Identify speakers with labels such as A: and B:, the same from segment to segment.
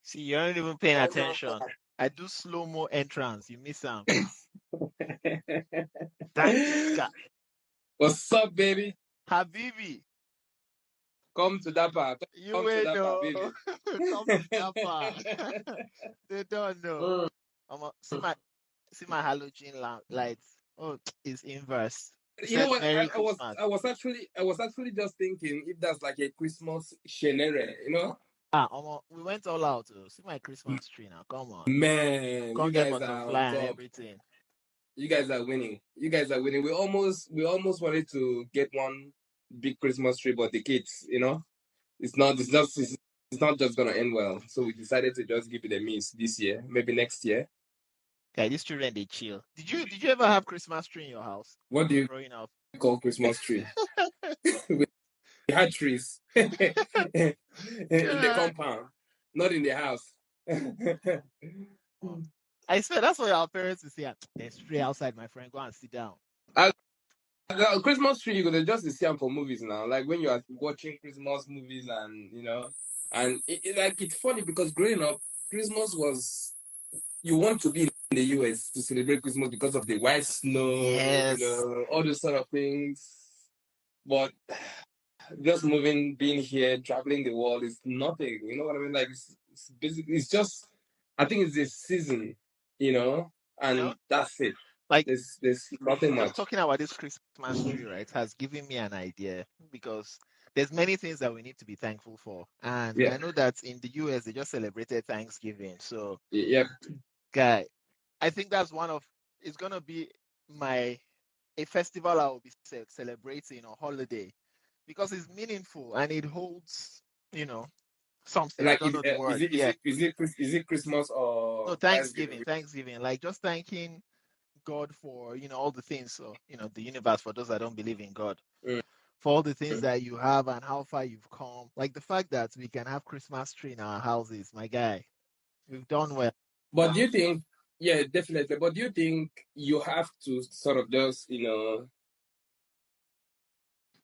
A: See, you're not even paying attention. I do slow-mo entrance. You miss out. Thanks, God.
B: What's up, baby?
A: Habibi,
B: Come to that part.
A: you
B: Come to
A: ain't
B: that part,
A: know.
B: baby.
A: Come to that part. They don't know.
B: Mm.
A: See my halogen lights. Oh, it's inverse. It
B: You know
A: said
B: what?
A: Merry Christmas.
B: I was actually just thinking if that's like a Christmas scenario, you know?
A: We went all out. See my Christmas tree now. Come on.
B: Man, you
A: Come get
B: guys are on
A: butterfly and
B: top.
A: everything.
B: You guys are winning. You guys are winning. We almost wanted to get one big Christmas tree, but the kids, it's not just gonna end well. So we decided to just give it a miss this year, maybe next year.
A: Okay, these children they chill. Did you ever have Christmas tree in your house
B: What do you
A: growing up?
B: call Christmas tree? We had trees in the
A: God.
B: compound, not in the house.
A: Oh. I swear that's what our parents would say. There's tree outside, my friend. Go and sit down.
B: Uh, Christmas tree, you could just see them for movies now. Like when you are watching Christmas movies, and like it's funny because growing up, Christmas was you want to be in the US to celebrate Christmas because of the white snow,
A: Yes.
B: all those sort of things. But just moving, being here, traveling the world is nothing. You know what I mean? Like it's basically it's just I think it's this season,
A: You know,
B: and that's it.
A: like
B: There's nothing
A: just
B: much.
A: talking about this Christmas tree, right, has given me an idea because there's many things that we need to be thankful for. And
B: Yeah.
A: I know that in the US they just celebrated Thanksgiving. So,
B: Yep.
A: guy, I think that's it's gonna be my a festival I will be celebrating or holiday because it's meaningful and it holds, you know, something. I
B: Like
A: don't know the
B: is
A: word.
B: it is
A: Yeah.
B: it is it is it Christmas
A: No,
B: or
A: Thanksgiving,
B: Thanksgiving?
A: Thanksgiving. Like just thanking God for, all the things, so, the universe for those that don't believe in God,
B: Mm.
A: for all the things that you have and how far you've come. Like the fact that we can have Christmas tree in our houses, my guy. We've done well.
B: But do you think? Yeah, definitely. But do you think you have to sort of just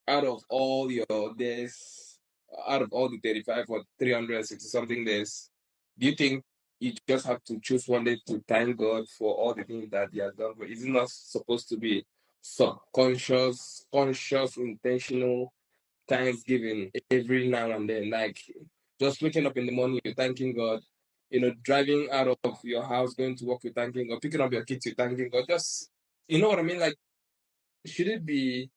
B: out of all your days, out of all the 35 or 360 something days, do you think you just have to choose one day to thank God for all the things that He has done? But is it not supposed to be subconscious, conscious, intentional Thanksgiving every now and then? Like just waking up in the morning, you're thanking God. Driving out of your house, going to work, you're thanking God. Picking up your kids, you're thanking God. Just, you know what I mean? Like, should it be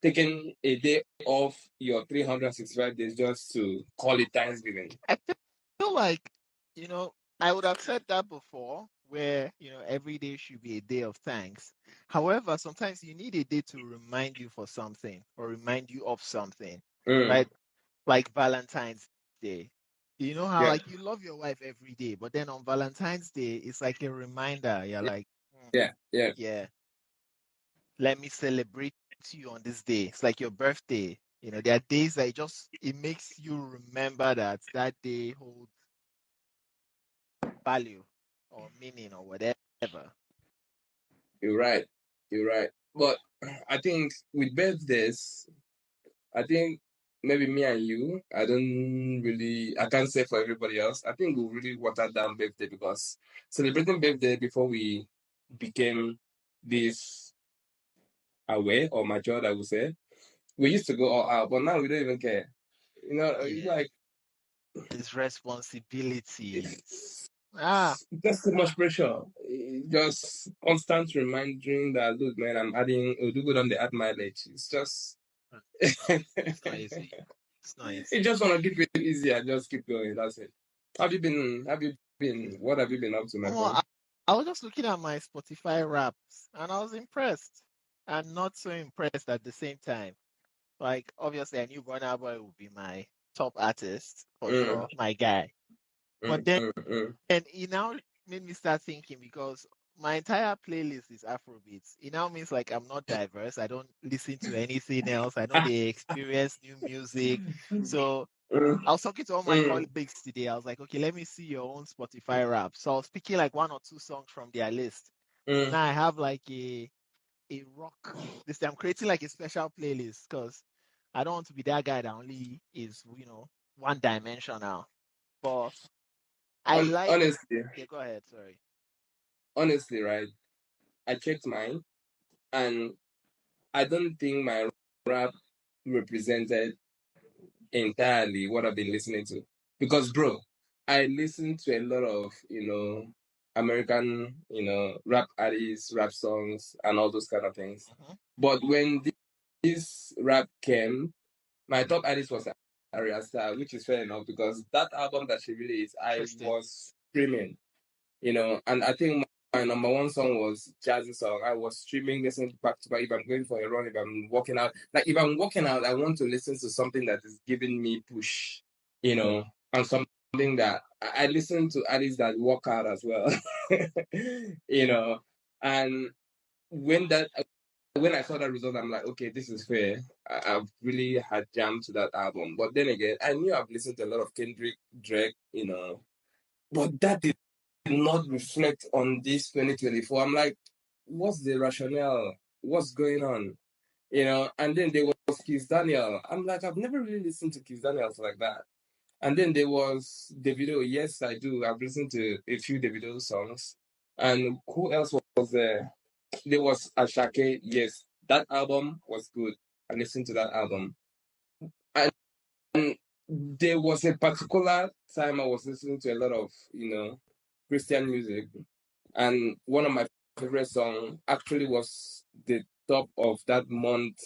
B: taking a day off your 365 days just to call it Thanksgiving?
A: I feel like, I would have said that before, where, every day should be a day of thanks. However, sometimes you need a day to remind you for something or remind you of something,
B: Mm,
A: right? Like Valentine's Day. You know how
B: yeah,
A: like you love your wife every day, but then on Valentine's Day, it's like a reminder. You're
B: yeah,
A: like,
B: yeah, yeah.
A: yeah, let me celebrate you on this day. It's like your birthday. There are days that it makes you remember that that day holds value or meaning or whatever.
B: You're right. You're right. But I think with birthdays, I think maybe me and you, I can't say for everybody else. I think we really watered down birthday because celebrating birthday before we became this aware or matured, I would say, we used to go all out, but now we don't even care. It's
A: Yeah,
B: like
A: it's responsibilities.
B: it's
A: Ah,
B: just too much pressure. Just constant reminding that, look, man, I'm adding, do good on the add mileage. It's just,
A: it's not easy. It's not
B: you
A: easy.
B: just want to keep it easy and just keep going. That's it. What have you been up to, my
A: Oh,
B: friend?
A: I was just looking at my Spotify raps and I was impressed and not so impressed at the same time. Like, obviously, I knew Burna Boy would be my top artist for
B: Mm,
A: sure, my guy. But then
B: mm, mm.
A: it now made me start thinking because my entire playlist is Afrobeats. It now means like I'm not diverse. I don't listen to anything else. I know
B: Ah,
A: they experience new music. So
B: mm,
A: I was talking to all my
B: mm,
A: colleagues today. I was like, okay, let me see your own Spotify rap. So I was picking like one or two songs from their list. So
B: mm.
A: now I have like a rock. This I'm creating like a special playlist because I don't want to be that guy that only is one dimensional. But I like.
B: Honestly,
A: Yeah, go ahead. Sorry.
B: right? I checked mine, and I don't think my rap represented entirely what I've been listening to. Because, bro, I listen to a lot of, American, rap artists, rap songs, and all those kind of things.
A: Mm-hmm.
B: But when this rap came, my top artist was Arya Star, which is fair enough because that album that she released, I
A: Interesting.
B: was streaming, and I think my number one song was Jazzy Song. I was streaming, listening back to back. If I'm going for a run, if I'm walking out, like if I'm walking out, I want to listen to something that is giving me push, and something that I listen to artists that work out as well, and when that when I saw that result, I'm like, okay, this is fair. I've really had jammed to that album. But then again, I knew I've listened to a lot of Kendrick, Drake, but that did not reflect on this 2024. I'm like, what's the rationale? What's going on? And then there was Kiss Daniel. I'm like, I've never really listened to Kiss Daniels like that. And then there was Davido. Yes, I do. I've listened to a few Davido songs. And who else was there? There was Ashake. Yes, that album was good. I listened to that album. And there was a particular time I was listening to a lot of, Christian music. And one of my favorite songs actually was the top of that month,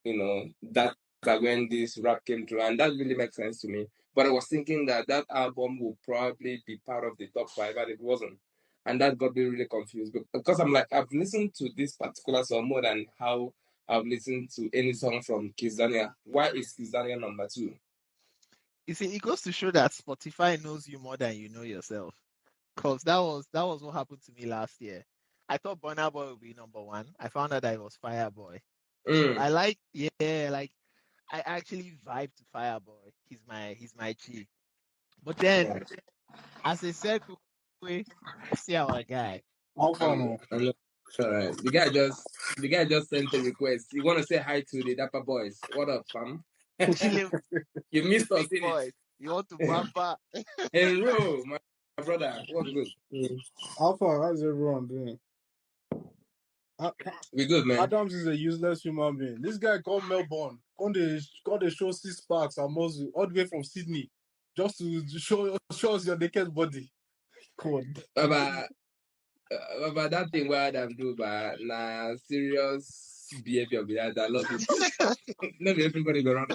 B: that when this rap came through. And that really makes sense to me. But I was thinking that that album would probably be part of the top 5, and it wasn't. And that got me really confused because I'm like, I've listened to this particular song more than how I've listened to any song from Kizania. Why is Kizania number 2?
A: You see, it goes to show that Spotify knows you more than you know yourself. Cause that was what happened to me last year. I thought Burna Boy would be number one. I found out that it was Fireboy. So I like, yeah, like I actually vibe to Fireboy. He's my G. But then, as I said, we see our guy.
C: How far now?
B: Sorry. The guy just sent a request. You want to say hi to the Dapper Boys? What up, fam?
A: Chile
B: You missed us
A: big
B: in
A: boys. You want to
B: it.
A: bumper?
B: Hello, my brother. What's good?
C: How far? How's everyone doing?
B: We good, man.
C: Adams is a useless human being. This guy called Melbourne. Called the show 6 packs and muscle all the way from Sydney just to show us your naked body. God.
B: About that thing where Adam do, but nah, serious behavior be that. I love it. Not everybody go around.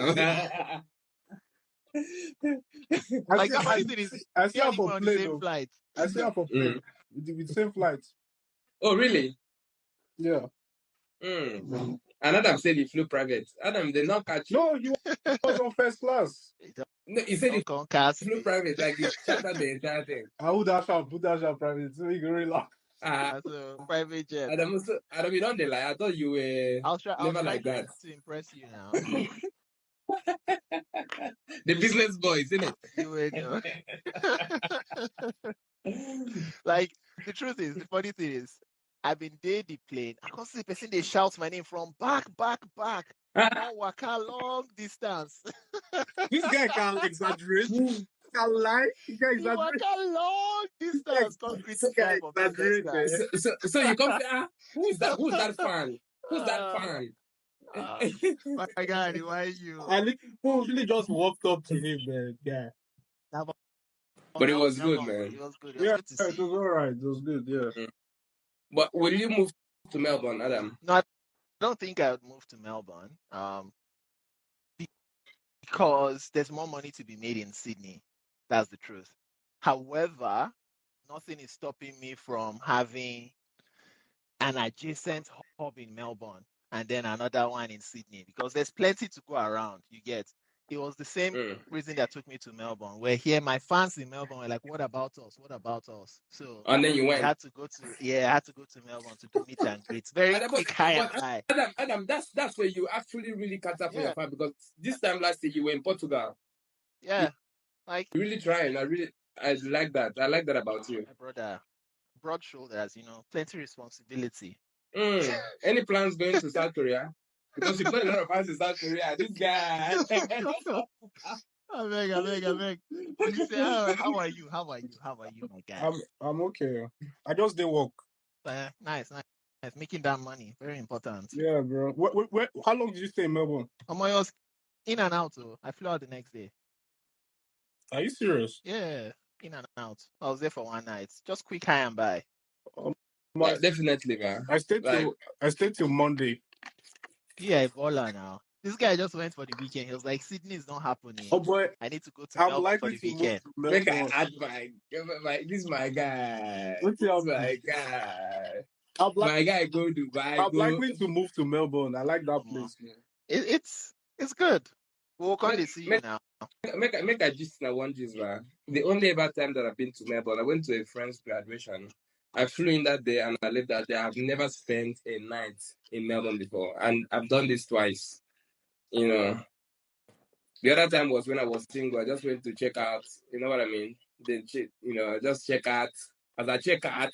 A: Like that funny thing is,
C: I see
A: me
C: her
A: and him
C: for
A: were on the
C: plane
A: same
C: though.
A: flight.
C: I see her for plane. With the same flight.
B: Oh, really?
C: Yeah.
B: And Adam said he flew private. Adam did not catch you.
C: No, he was on first class.
B: No, he said he
A: Concast.
B: flew private, like he chartered the entire thing.
C: I would have put that private so he can relax.
A: As a private jet.
B: Adam, you don't lie. I thought you were
A: I was
B: never like
A: trying
B: that.
A: to impress you now.
B: The business boys, isn't it?
A: You were like the truth is, the funny thing is, I've been there the plane. I can't see the person they shout my name from back. One waka long distance.
C: This guy can exaggerate. Can lie. He can
A: He waka
C: exaggerate.
A: long distance. Concrete
C: This guy
A: fly for business
C: exaggerated.
A: class.
B: So you come say, who's that? Who's that fan? Who's that fan?
A: My God, why you?
C: I literally just walked up to him, man. Yeah.
B: But it was good, man.
A: It was good. It was
C: Yeah,
A: good to see.
C: it was alright. It was good, yeah.
B: But will you move to Melbourne, Adam?
A: No, I don't think I would move to Melbourne. Because there's more money to be made in Sydney. That's the truth. However, nothing is stopping me from having an adjacent hub in Melbourne and then another one in Sydney because there's plenty to go around. You get. It was the same reason that took me to Melbourne. Where here, my fans in Melbourne were like, "What about us? What about us?" So
B: and then you went.
A: I had to go to Melbourne to do meet and greet. Very quick, high and high.
B: Adam, that's where you actually really catch up for your fan because this time last year you were in Portugal.
A: Yeah, like
B: you're really trying. I like that. I like that about you.
A: My brother, broad shoulders, plenty responsibility.
B: Any plans going to South Korea? Because you put a lot of fans in South Korea. This guy.
A: I beg. Police say, how are you? How are you, my guy?
C: I'm okay. I just did work.
A: Nice. Making that money, very important.
C: Yeah, bro. How long did you stay in Melbourne?
A: I was in and out. Oh, I flew out the next day.
C: Are you serious?
A: Yeah, in and out. I was there for one night. Just quick high and by.
B: Yeah, definitely, man.
C: I stayed till Monday.
A: Yeah, a baller now. This guy just went for the weekend. He was like, Sydney is not happening.
C: Oh boy,
A: I need to go to
C: I'm
A: Melbourne for
C: likely
A: the
C: to move
A: weekend.
C: to
B: Make I
C: Melbourne.
B: add this is my guy.
C: What's
B: This
C: up?
B: my guy.
C: I'm
B: My guy go Dubai.
C: I'm
B: Go.
C: likely to move to Melbourne. I like that place.
A: It's good. We'll come to see you
B: Make
A: now.
B: I just now one gist, man. The only ever time that I've been to Melbourne, I went to a friend's graduation. I flew in that day and I lived that day. I've never spent a night in Melbourne before, and I've done this twice. You know, the other time was when I was single. I just went to check out. You know what I mean? Then just check out. As I check out,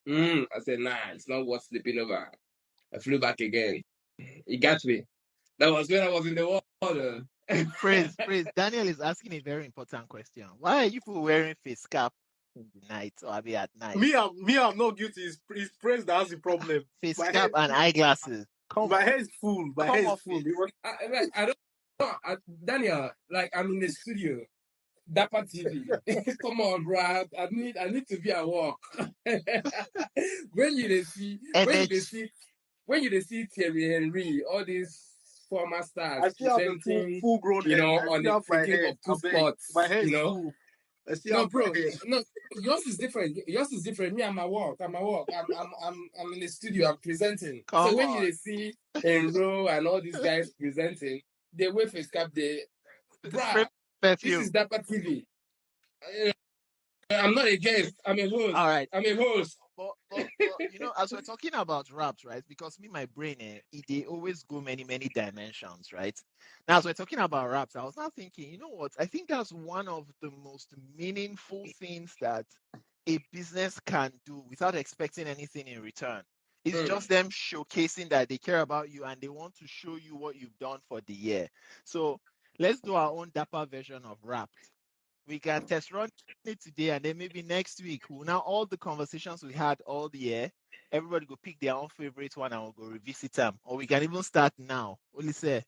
B: I said, nah, it's not worth sleeping over. I flew back again. He got me. That was when I was in the water.
A: Praise. Daniel is asking a very important question. Why are you people wearing face cap in the night or maybe at night?
C: I'm not guilty. It's Praise that has the problem.
A: Face cap and eyeglasses.
C: My hair is full. My hair is full.
B: I don't know. Daniel, like I'm in the studio. Dapper TV. Come on, bro. I need to be at work. when you see Thierry Henry, all these former stars
C: I still have a
B: presenting,
C: full grown head.
B: on the freaking up two spots.
C: My hair is full.
B: No, bro. No, yours is different. Me, I'm at work. I'm in the studio. I'm presenting.
A: Come
B: so when
A: on.
B: you see Enro and all these guys presenting, they wear face cap. Bruh, this is Dapper TV. I'm not a guest. I'm a host.
A: All right.
B: I'm a host.
A: But as we're talking about raps, right? Because my brain, they always go many dimensions, right? Now, as we're talking about raps, I was now thinking, you know what? I think that's one of the most meaningful things that a business can do without expecting anything in return. It's just them showcasing that they care about you and they want to show you what you've done for the year. So let's do our own dapper version of rap. We can test run it today, and then maybe next week, now all the conversations we had all the year, everybody go pick their own favorite one and we'll go revisit them. Or we can even start now. Only say,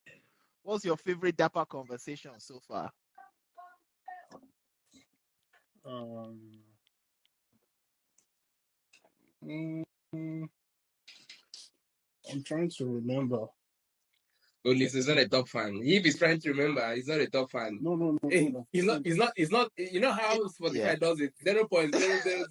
A: what's your favorite dapper conversation so far?
C: I'm trying to remember.
B: Only he's not a top fan. If he's trying to remember, he's not a top fan.
C: No.
B: He's not. You know how Spotify does it? 0.000%.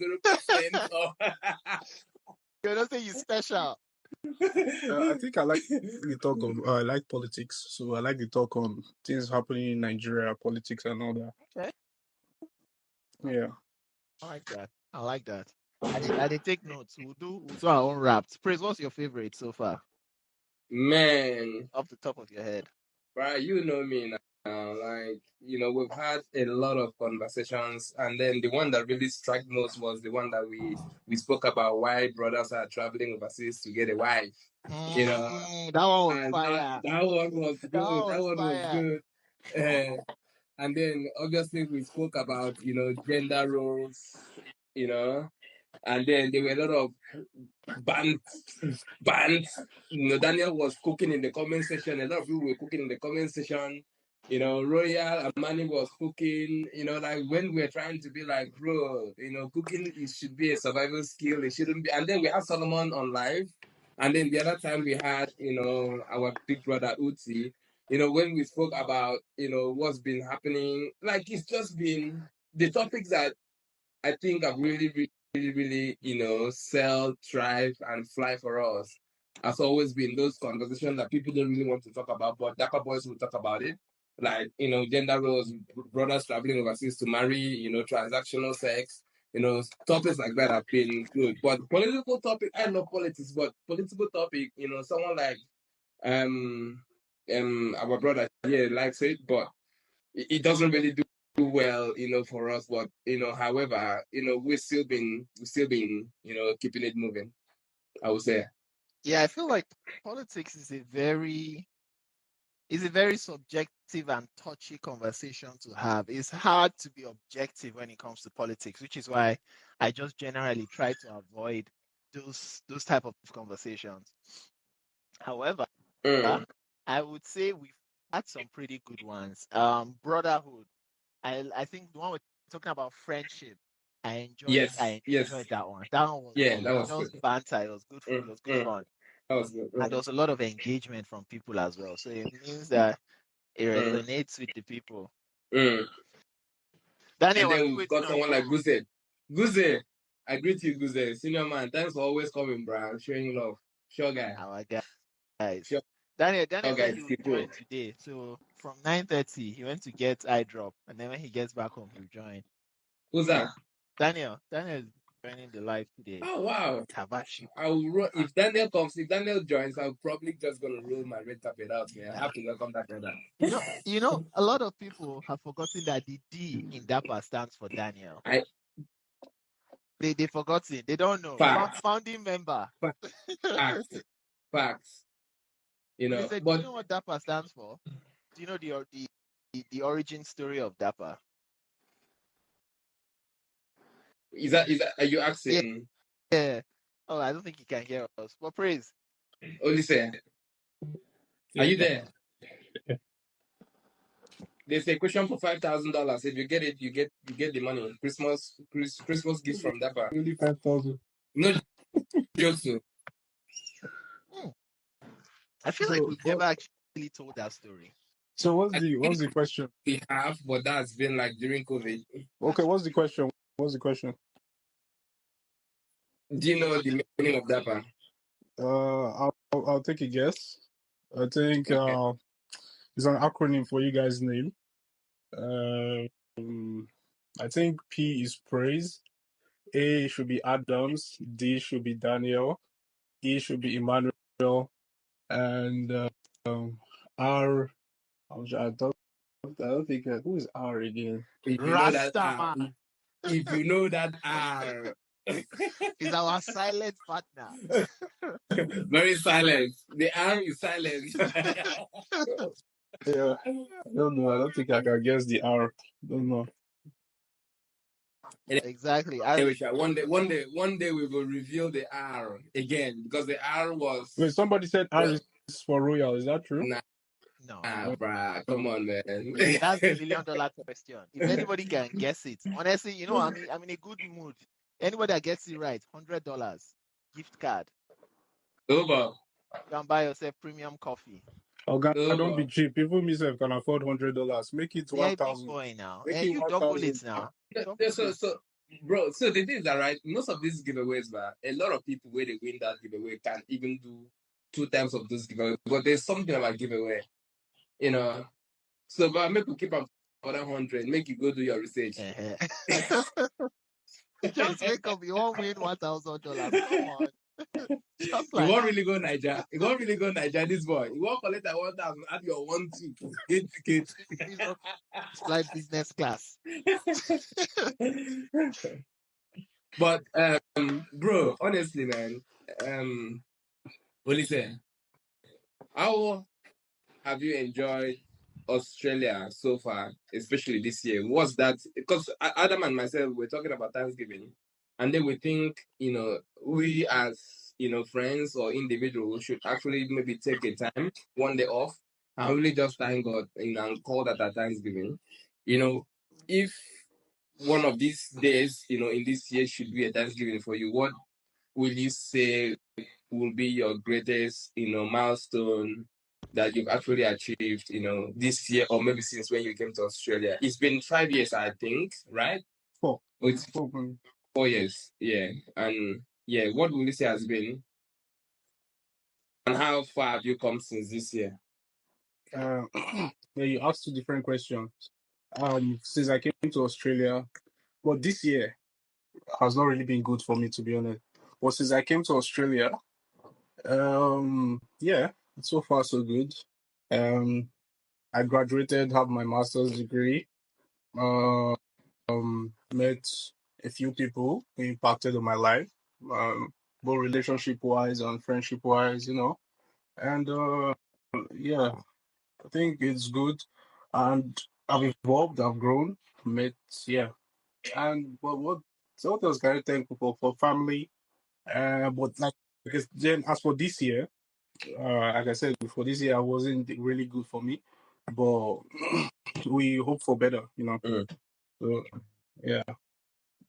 A: You don't say you're special.
C: I think I like the talk on. I like politics, so I like the talk on things happening in Nigeria, politics, and all that.
A: Okay.
C: Yeah.
A: I like that. I did take notes. We'll do our own raps. Praise, what's your favorite so far?
B: Man,
A: off the top of your head.
B: Right, you know me now. Like, we've had a lot of conversations, and then the one that really struck most was the one that we spoke about why brothers are traveling overseas to get a wife.
A: That one was fire.
B: That one was good. That one was good. And then obviously we spoke about gender roles, and then there were a lot of bands. Daniel was cooking in the comment section. A lot of people were cooking in the comment section. Royal Amani was cooking. Like when we're trying to be like, bro, cooking it should be a survival skill. It shouldn't be. And then we had Solomon on live. And then the other time we had, our big brother Uzi. When we spoke about, what's been happening, like it's just been the topics that I think have really, sell, thrive, and fly for us. Has always been those conversations that people don't really want to talk about, but Dapper Boys will talk about it. Like, gender roles, brothers traveling overseas to marry, transactional sex, topics like that have been good. But political topic, I love politics, but political topic, someone like our brother here likes it, but it doesn't really do well, for us. But however, we've still been, keeping it moving, I would say.
A: Yeah, I feel like politics is a very it's a very subjective and touchy conversation to have. It's hard to be objective when it comes to politics, which is why I just generally try to avoid those type of conversations. However,
B: Mm.
A: I would say we've had some pretty good ones. Brotherhood. I think the one we're talking about friendship.
B: Yes,
A: I
B: yes,
A: enjoyed that one. That one was
B: yeah, that was good.
A: just banter. It
B: Mm,
A: was good
B: mm,
A: fun.
B: that was good.
A: And there
B: Mm,
A: was a lot of engagement from people as well. So it means that it
B: mm,
A: resonates with the people.
B: mm.
A: Daniel,
B: And
A: we're
B: then
A: still
B: we've
A: waiting
B: got
A: on
B: someone
A: you.
B: like Guze. Guze, I greet you, Guze. Senior man, thanks for always coming, bro. Showing love. Sure guy.
A: Our guys.
B: Sure
A: Daniel said
B: guy.
A: he would
B: People.
A: join today. So from 9:30, he went to get eye drop. And then when he gets back home, he'll join.
B: Who's that?
A: Daniel is joining the live today.
B: Oh wow.
A: Tabashi.
B: I will if Daniel joins, I'm probably just gonna roll my red carpet out, man. I have to welcome that brother.
A: A lot of people have forgotten that the D in DAPA stands for Daniel.
B: I
A: They forgot it. They don't know.
B: facts,
A: Founding member.
B: facts, facts. You
A: They
B: know,
A: said, do you
B: but
A: know what DAPA stands for? Do you know the origin story of DAPA?
B: is that are you
A: Yeah.
B: asking?
A: Yeah. Oh, I don't think he can hear us. But praise.
B: Olise, are you there? There's a question for $5,000. If you get it, you get the money. Christmas gift from Dapper.
C: Only 5,000.
B: No jokes. No.
A: Hmm. I feel like we've never actually told that story.
C: So what's the question?
B: We have, but that's been like during COVID.
C: Okay, what's the question?
B: Do you know the meaning of Dapper?
C: I'll take a guess. I think
B: Okay.
C: it's an acronym for you guys' name. I think P is praise. A should be Adams. D should be Daniel. E should be Emmanuel. And R. I don't think who is R again.
B: If you know that R,
A: Rastaman
B: if you know that R,
A: is our silent partner.
B: very silent. The R is silent.
C: Yeah, I don't know. I don't think I can guess the R. Don't know.
A: Exactly.
B: One day we will reveal the R again because the R was.
C: Wait, somebody said R is for royal. Is that true?
B: Nah,
A: No.
B: bruh, come on, man.
A: That's the $1 million question. If anybody can guess it, honestly, I'm in a good mood. Anybody that gets it right, $100 gift card.
B: Over.
A: You can buy yourself premium coffee.
C: Oh God,
B: Over.
C: don't be cheap. People myself can afford $100. Make it
A: Yeah, big
C: 1,000.
A: boy now.
C: Make
A: And
C: it
A: you double
C: 1,000.
A: it now.
B: Bro, so the thing is that right, most of these giveaways, man, a lot of people where they win that giveaway can even do 2 times of those giveaways. But there's something about giveaway, you know. So but make you keep up for that 100, make you go do your research.
A: Just wake up, you won't win $1,000. Come on. Just
B: You
A: like
B: won't really go Niger. You won't really go Niger, this boy. You won't collect that 1,000 at your 1-2. Get ticket.
A: fly business class.
B: But bro, honestly, man, what is it? How have you enjoyed Australia so far, especially this year? What's that? Because Adam and myself were talking about Thanksgiving, and then we think, we as friends or individuals should actually maybe take a time, one day off, and really just thank God, and call that a Thanksgiving. If one of these days, in this year should be a Thanksgiving for you, what will you say will be your greatest, milestone that you've actually achieved, this year or maybe since when you came to Australia? It's been 5 years, I think, right?
C: 4.
B: It's 4 years, yeah. And yeah, what will you say has been, and how far have you come since this year?
C: Yeah, you asked 2 different questions. Since I came to Australia, well, this year has not really been good for me, to be honest. But since I came to Australia, yeah, so far so good. I graduated, have my master's degree. Met a few people who impacted on my life, both relationship wise and friendship wise, and yeah, I think it's good, and I've evolved, I've grown, met, yeah. And what else can I thank for family? But like because then as for this year, like I said before, this year wasn't really good for me, but we hope for better, you know. So yeah,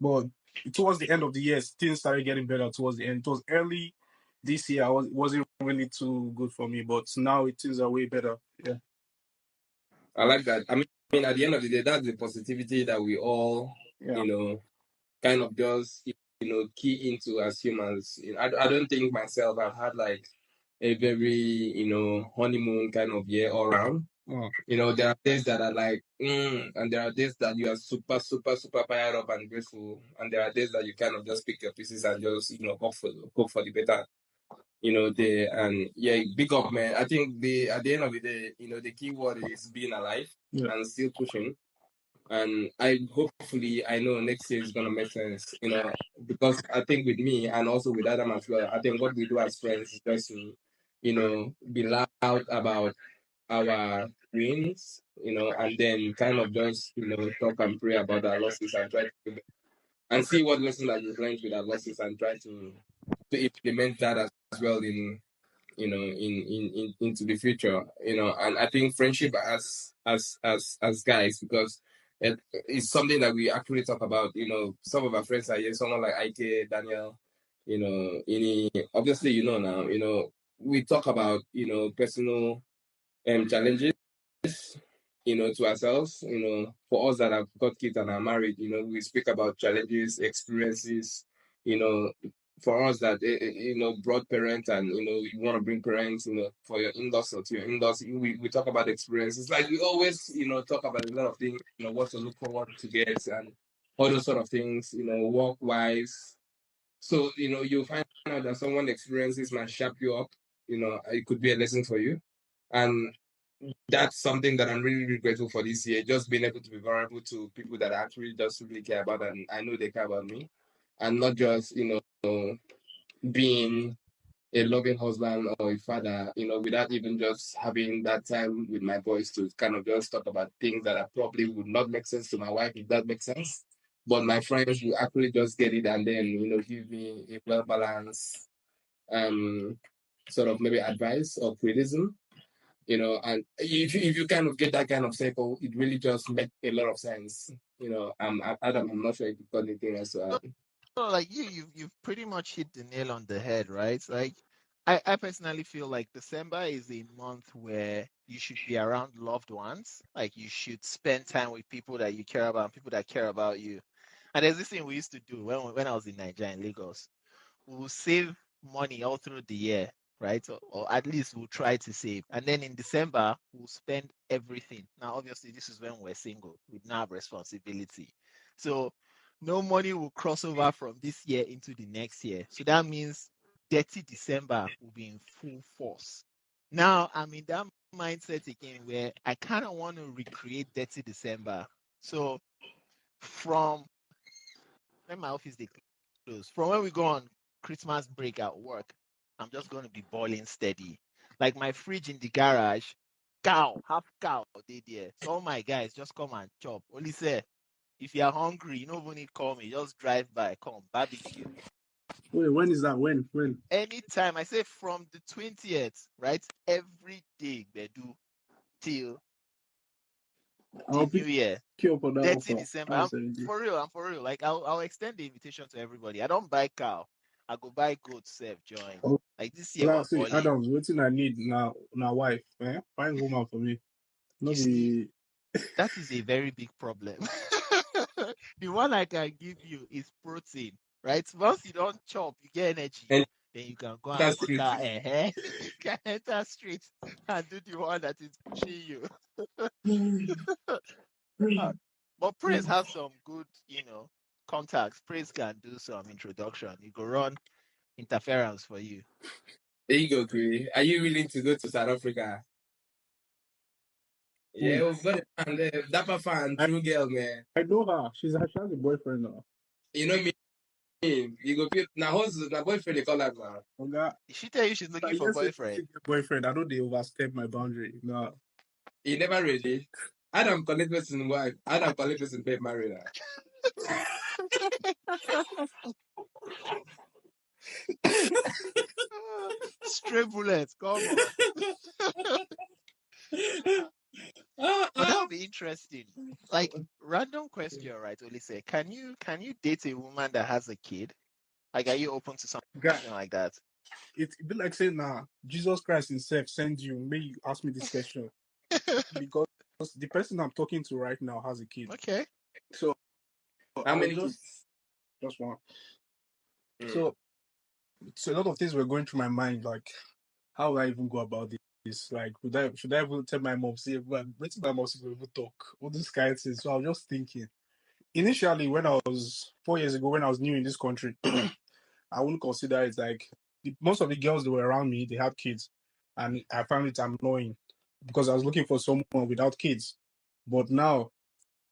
C: but towards the end of the year, things started getting better. Towards the end, it was early this year. Wasn't really too good for me, but now things are way better. Yeah,
B: I like that. I mean, at the end of the day, that's the positivity that we all,
C: yeah,
B: kind of just, key into as humans. I don't think myself I've had like a very, honeymoon kind of year all around.
C: oh,
B: There are days that are like, and there are days that you are super, super, super fired up and grateful, and there are days that you kind of just pick your pieces and just, hope for the better. And yeah, big up, man. I think at the end of the day, the key word is being alive
C: yeah,
B: and still pushing. And hopefully I know next year is gonna make sense, because I think with me and also with Adam as well, I think what we do as friends is just to, be loud about our wins, and then kind of just, talk and pray about our losses and try to and see what lesson that we've learned with our losses and try to implement that as well in into the future, and I think friendship as guys, because it's something that we actually talk about. Some of our friends are here, someone like Ike, Daniel, Ini, obviously, now, we talk about, personal challenges, to ourselves, for us that have got kids and are married, we speak about challenges, experiences, you know, for us that, broad parent and, you want to bring parents, for your in-laws or to your in-laws, we talk about experiences. Like we always, talk about a lot of things, what to look forward to get and all those sort of things, work-wise. So, you'll find out that someone experiences might shape you up, it could be a lesson for you. And that's something that I'm really, really grateful for this year. Just being able to be vulnerable to people that I actually just really care about, and I know they care about me, and not just being a loving husband or a father, without even just having that time with my boys to kind of just talk about things that I probably would not make sense to my wife, if that makes sense. But my friends will actually just get it and then give me a well balanced sort of maybe advice or criticism, and if you kind of get that kind of circle, it really just makes a lot of sense. Adam, I'm not sure if you've got anything else to add.
A: So like you've pretty much hit the nail on the head, right? Like I personally feel like December is a month where you should be around loved ones. Like you should spend time with people that you care about, people that care about you. And there's this thing we used to do when I was in Nigeria, in Lagos. We'll save money all through the year, right? Or at least we'll try to save. And then in December, we'll spend everything. Now, obviously, this is when we're single. We don't have responsibility. So no money will cross over from this year into the next year. So that means dirty December will be in full force. Now I'm in that mindset again where I kind of want to recreate dirty December. So from when my office they close, from when we go on Christmas break at work, I'm just going to be boiling steady. Like my fridge in the garage, half cow, they there. So all my guys just come and chop. Only say, if you're hungry, you don't even need to call me. Just drive by, come barbecue.
C: Wait, when is that? When?
A: Anytime I say from the 20th, right? Every day they do till the
C: I'll
A: new
C: pick
A: year.
C: you up on that
A: 30
C: offer.
A: December.
C: That's a deal.
A: I'm for real. Like I'll extend the invitation to everybody. I don't buy cow. I go buy goat self join.
C: Oh,
A: Like this year
C: well,
A: we're
C: see,
A: balling.
C: Adams, what thing I need now, wife, eh? Find woman for me.
A: You
C: No
A: see,
C: be.
A: that is a very big problem. The one I can give you is protein, right? Once you don't chop, you get energy.
B: And
A: Then you can go and
B: that's it.
A: start you can enter street and do the one that is pushing you. Ah, but Praise has some good, contacts. Praise can do some introduction. You go run interference for you.
B: There you go, Kuri. Are you willing to go to South Africa?
C: Wait,
B: Yeah, we've got a fan there. Dapper fan,
C: I,
B: true girl, man.
C: I know her. She has a boyfriend now.
B: You know me. You go put now who's my boyfriend they call her now.
C: Oga,
A: Did she tell you she's looking for
C: yes,
A: boyfriend?
C: boyfriend. I know they overstep my boundary. No,
B: He never ready. Adam collect person wife. Adam collect person pay married her.
A: Stray bullets, come on. But that would be interesting. Like random question, right? Olise, can you date a woman that has a kid? Like, are you open to
C: Guy,
A: something like that?
C: it be like saying, nah, Jesus Christ himself send you. May you ask me this question because the person I'm talking to right now has a kid.
A: Okay.
C: So
B: How
C: I was
B: many kids?
C: just one.
B: Mm.
C: So a lot of things were going through my mind, like how would I even go about this? Like, should I even tell my mom? See, well, wait till my mom will even talk all these kind of things. So I was just thinking. Initially, when I was 4 years ago, when I was new in this country, I wouldn't consider it like most of the girls that were around me, they had kids, and I found it annoying because I was looking for someone without kids. But now,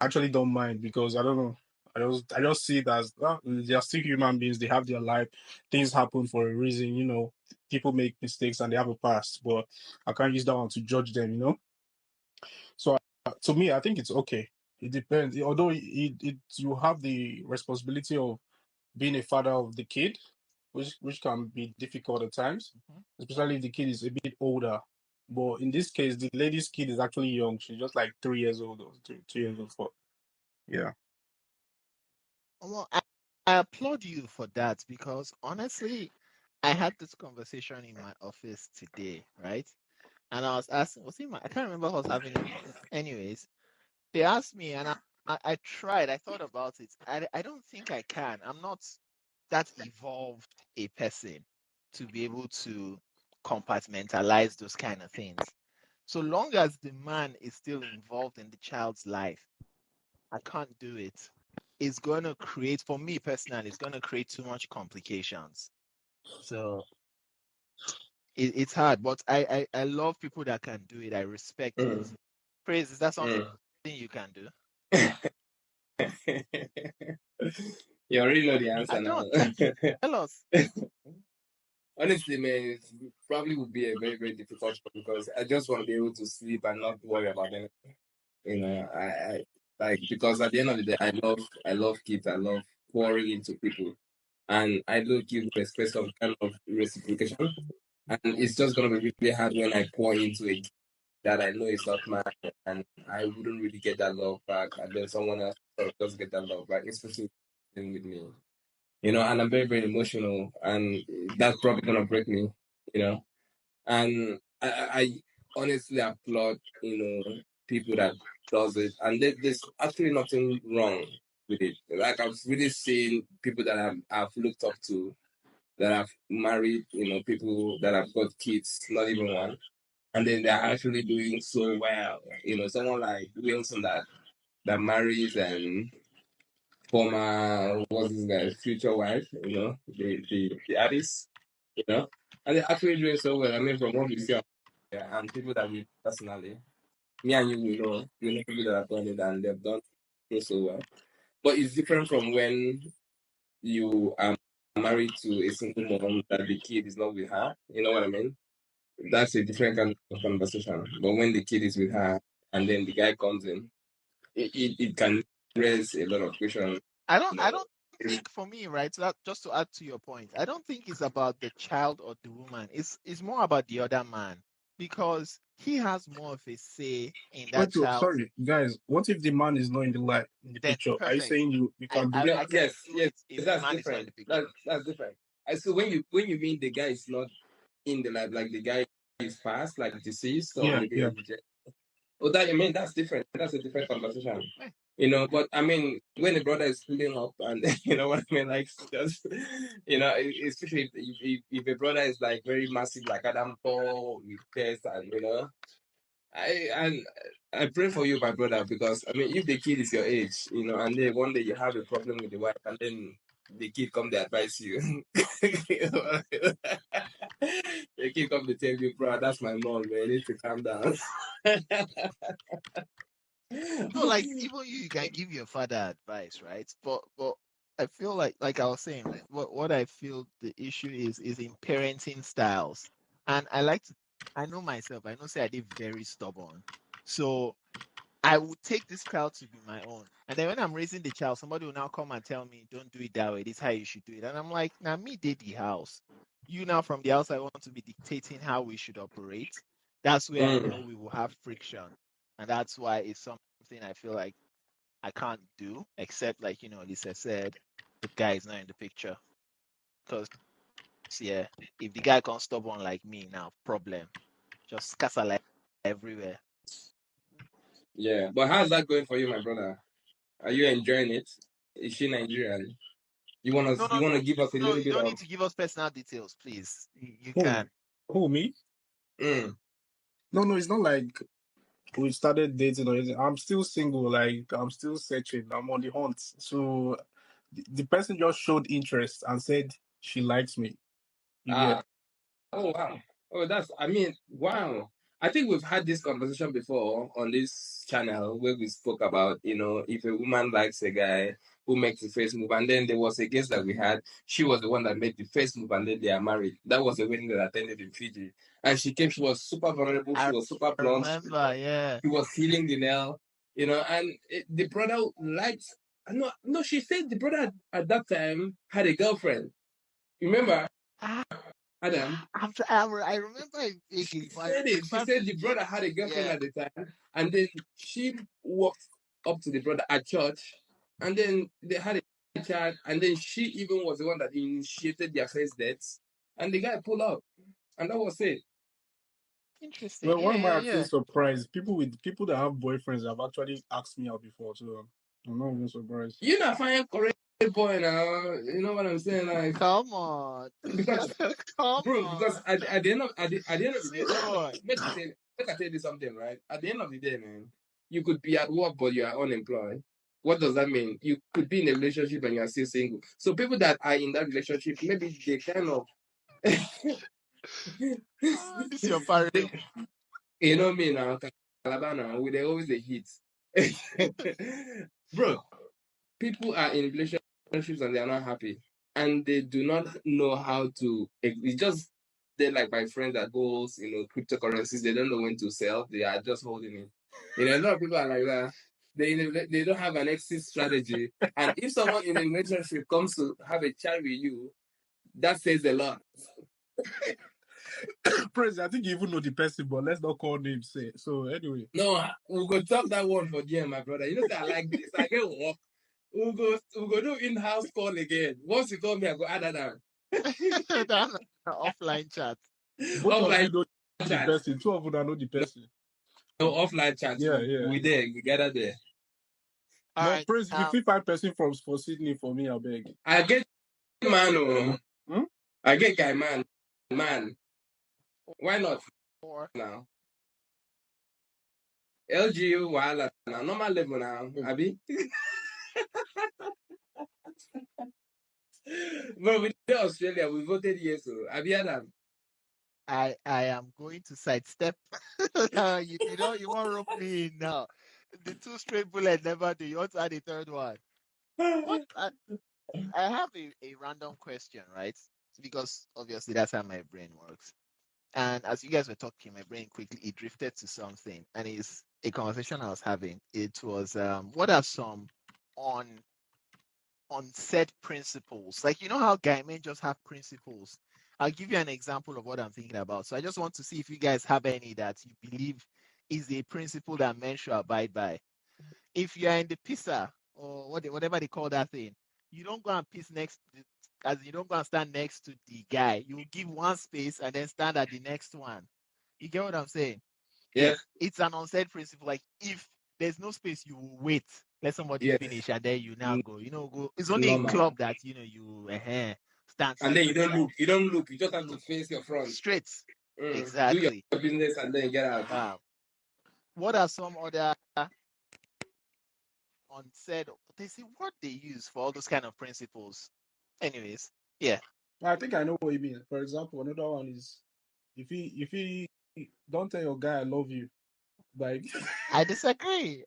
C: I actually don't mind because I don't know. I just see it as well, they are still human beings. They have their life. Things happen for a reason. People make mistakes and they have a past, but I can't use that one to judge them. So to me, I think it's okay. It depends. Although you have the responsibility of being a father of the kid, which can be difficult at times,
A: Mhm.
C: especially if the kid is a bit older. But in this case, the lady's kid is actually young. She's just like 3 years old or 2 years old. Yeah.
A: Well, I applaud you for that because honestly, I had this conversation in my office today, right? And I was asking, I can't remember who I was having it with. Anyways, they asked me, and I tried, I thought about it. I don't think I can. I'm not that evolved a person to be able to compartmentalize those kind of things. So long as the man is still involved in the child's life, I can't do it. It's going to create, for me personally, it's going to create too much complications. So it's hard, but I love people that can do it. I respect it.
B: Mm.
A: Praise, is that something
B: Mm.
A: you can do?
B: You already know the
A: I
B: answer now.
A: don't. Tell us.
B: Honestly, man, it probably would be a very, very difficult one because I just want to be able to sleep and not worry about anything. I like because at the end of the day, I love kids. I love pouring into people, and I don't give respect some kind of reciprocation. And it's just gonna be really hard when I pour into a kid that I know is not mine, and I wouldn't really get that love back, and then someone else does get that love back, especially with me. And I'm very, very emotional, and that's probably gonna break me. You know, and I honestly applaud people that does it, and there's actually nothing wrong with it. Like I've really seen people that I've looked up to that have married, people that have got kids, not even one, and then they're actually doing so well. Someone like Wilson that marries and former what's this guy's future wife, the artist, and they're actually doing so well. I mean, from what we see, yeah, and people that we personally, me and you, we know people that have done it and they've done it so well. But it's different from when you are married to a single mom that the kid is not with her. You know what I mean? That's a different kind of conversation. But when the kid is with her and then the guy comes in, it can raise a lot of questions.
A: I don't
B: It's,
A: think for me, right? So that, just to add to your point, I don't think it's about the child or the woman. It's more about the other man because he has more of a say in that child.
C: Sorry, guys. What if the man is not in the light in the
A: Then
C: picture? Are you
A: perfect.
C: saying you
A: I,
C: can do
A: I,
C: that?
B: no,
A: I can
B: yes,
A: do
B: yes,
A: it if the
B: that's
A: man is not in
B: different.
A: the picture.
B: That's different. I so when you mean the guy is not in the life, like the guy is past, like deceased, or
C: Yeah,
B: maybe
C: yeah.
B: oh, that I mean that's different. That's a different conversation.
A: Eh,
B: But I mean, when the brother is filling up, and you know what I mean, like just especially if a brother is like very massive, like Adam Paul with test, and I I pray for you, my brother, because I mean, if the kid is your age, and then one day you have a problem with the wife, and then the kid come to advise you, the kid come to tell you, bro, that's my mom, man, you need to calm down.
A: No, like even you can give your father advice, right? But I feel like I was saying, what I feel the issue is in parenting styles. And I know myself, I know say I did very stubborn. So I would take this child to be my own. And then when I'm raising the child, somebody will now come and tell me, don't do it that way. This is how you should do it. And I'm like, now me did the house. You now from the outside want to be dictating how we should operate. That's where I know we will have friction. And that's why it's something I feel like I can't do, except like, Lisa said, the guy is not in the picture. Because yeah, if the guy can't stop on like me now, problem. Just scatter like everywhere.
B: Yeah, but how's that going for you, my brother? Are you enjoying it? Is she Nigerian? You wanna
A: No,
B: you
A: no,
B: wanna give us a
A: no,
B: little
A: you
B: bit
A: don't
B: of
A: need to give us personal details, please. You
C: Who?
A: can.
C: Who, me?
B: mm,
C: No, it's not like we started dating or anything. I'm still single. Like I'm still searching. I'm on the hunt. So the person just showed interest and said she likes me. You get?
B: oh wow. Oh I mean, wow. I think we've had this conversation before on this channel where we spoke about, if a woman likes a guy who makes the first move, and then there was a guest that we had, she was the one that made the first move and then they are married. That was the wedding that I attended in Fiji. And she came, she was super vulnerable, she
A: I
B: was super blunt,
A: remember, yeah.
B: she was healing the nail, and the brother liked no, she said the brother at that time had a girlfriend. Remember,
A: Ah,
B: Adam?
A: I remember it vaguely, but I
B: Said it. She
A: remember
B: said the brother had a girlfriend
A: yeah.
B: at the time, and then she walked up to the brother at church, and then they had a child, and then she even was the one that initiated their first dates, and the guy pulled up, and that was it.
A: Interesting.
C: Well, why
A: Yeah,
C: am I
A: yeah,
C: actually
A: yeah.
C: surprised? People that have boyfriends have actually asked me out before, so I'm not even surprised.
B: You not find correct boy now. You know what I'm saying? Like
A: Come on.
B: because
A: Come
B: bro,
A: on.
B: because at the end of at the end of the day,
A: Sweet boy.
B: make I tell you something, right? At the end of the day, man, you could be at work but you are unemployed. What does that mean? You could be in a relationship and you are still single. So people that are in that relationship, maybe they kind of
A: This is your parent.
B: you know me now, Calabar now, with always the hit. Bro, people are in relationships and they are not happy. And they do not know how to it's just they're like my friend that holds, cryptocurrencies, they don't know when to sell, they are just holding it. A lot of people are like that. They don't have an exit strategy. And if someone in a relationship comes to have a chat with you, that says a lot.
C: Praise, I think you even know the person, but let's not call names. Say so. Anyway,
B: No, we'll go talk that one for DM, my brother. You know that I like this. I get work. We'll go do in-house call again. Once you call me, I go add that down.
A: That's an offline chat.
C: both of you
B: Offline
C: know the
B: chat.
C: person. Two of you know the person.
B: No, offline chat.
C: Yeah, yeah.
B: We there. We gather there.
A: All
C: But
A: right.
C: Praise, if you feel 5% for Sydney for me, I beg.
B: I get man. Oh.
C: Hmm?
B: I get guy man. Man. Why not
A: Or
B: now? LGU wala now. Normal level now. Abi. But with Australia, we voted yes. So Abi Adam.
A: I am going to sidestep. You want to rope me in now. The two straight bullet never do. You want to add a third one. What I have a random question, right? Because obviously that's how my brain works. And as you guys were talking, my brain quickly it drifted to something, and it's a conversation I was having. It was what are some on set principles? Like how guy men just have principles. I'll give you an example of what I'm thinking about. So I just want to see if you guys have any that you believe is a principle that men should abide by. If you are in the pizza or whatever they call that thing, you don't go and piss as you don't go and stand next to the guy. You give one space and then stand at the next one. You get what I'm saying? Yeah,
B: Yes.
A: it's an unsaid principle. Like if there's no space, you will wait, let somebody
B: Yes.
A: finish, and then you now go. Go. It's only in
B: Normal.
A: club that you stand
B: And then you don't
A: separately.
B: look. You don't look. You just
A: You
B: have to
A: look
B: face your front.
A: straight.
B: Do your
A: Exactly.
B: business and then get out.
A: What are some other unsaid? They say what they use for all those kind of principles. Anyways, yeah.
C: I think I know what you mean. For example, another one is if he don't tell your guy I love you, like
A: I disagree.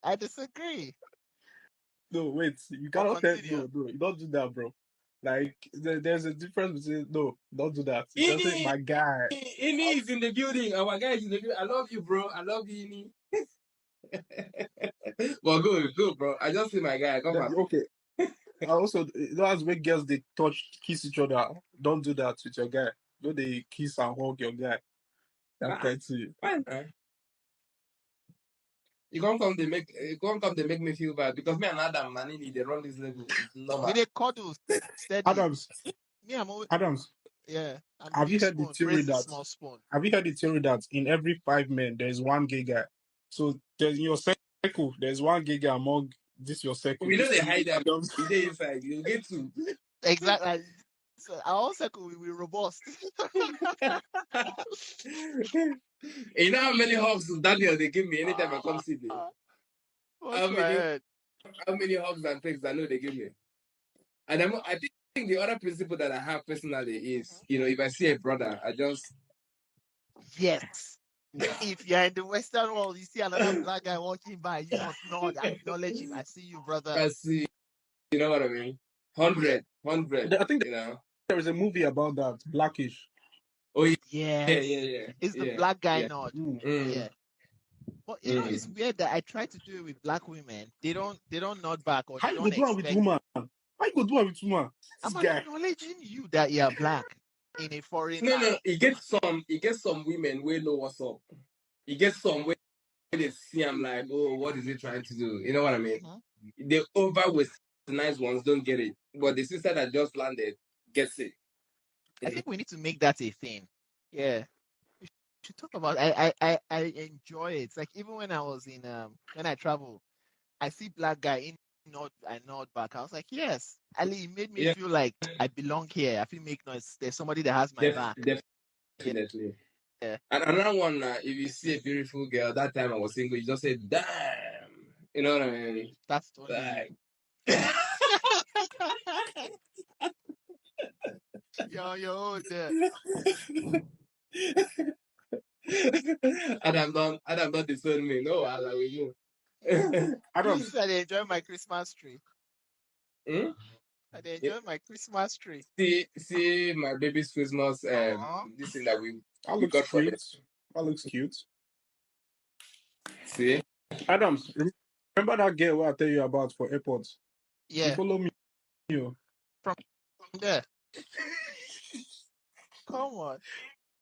C: no, wait, you
A: But
C: cannot tell
A: continue.
C: no, you don't do that, bro. Like there's a difference between no, don't do that. You can say
B: Ini,
C: my guy.
B: Ini is in the building. Our guy is in the building. I love you, bro. I love you, Ini. But good, bro. I just see my guy. Come on.
C: Okay. Also, that's when girls they kiss each other. Don't do that with your guy. Don't they kiss and hug your guy? That's crazy.
B: Fine, man. You can't come. They make me feel bad because me and Adam, man, they run this level. It's normal.
A: We need cuddles steady.
C: Adams,
A: Me, I'm always
C: have
A: I'm
C: you
A: big
C: heard the
A: spoon,
C: theory
A: praise the
C: that
A: small spoon.
C: have you heard the theory that in every 5 men there's one gay guy? So there's in your circle, there's one gay guy among this your circle.
B: We know they hide them.
C: Adams.
B: They inside. You get to.
A: Exactly. So our own circle will be robust.
B: You know how many hugs Daniel they give me anytime I come see me?
A: What's my head?
B: How many hugs and things I know they give me? And I think the other principle that I have personally is, if I see a brother, I just
A: Yes. If you're in the Western world, you see another black guy walking by, you must nod, acknowledge him. I see you, brother.
B: I see. You know what I mean? 100.
C: I think there is a movie about that, Blackish.
B: Oh yeah.
A: Yes.
B: Yeah.
A: It's the black guy nod.
C: Mm.
A: Yeah. But it's weird that I try to do it with black women. They don't nod back or
C: How
A: they
C: you
A: don't
C: go do it with woman? How you go do it with woman?
A: I'm acknowledging you that you're black in a foreign land.
B: No, it gets some women where know what's up. It gets some where they see I'm like, oh, what is he trying to do? You know what I mean?
A: Mm-hmm.
B: The over westernized ones don't get it. But the sister that just landed gets it.
A: I think we need to make that a thing. Yeah. We should talk about I enjoy it. It's like even when I was in when I travel, I see black guy in nod I nod back. I was like, yes. Ali, it made me feel like I belong here. I feel make noise. There's somebody that has my back.
B: Definitely.
A: Yeah.
B: And another one, if you see a beautiful girl, that time I was single, you just say, damn. You know what I mean?
A: That's only
B: like...
A: Yo, there.
B: Adam don't disown me. No, I like you.
A: Adams, I enjoy my Christmas tree.
B: Hmm?
A: I enjoy my Christmas tree.
B: See my baby's Christmas this thing that we got for it.
C: That looks cute.
B: See?
C: Adams, remember that girl who I tell you about for airports?
A: Yeah.
C: You follow me.
A: From there. Come on.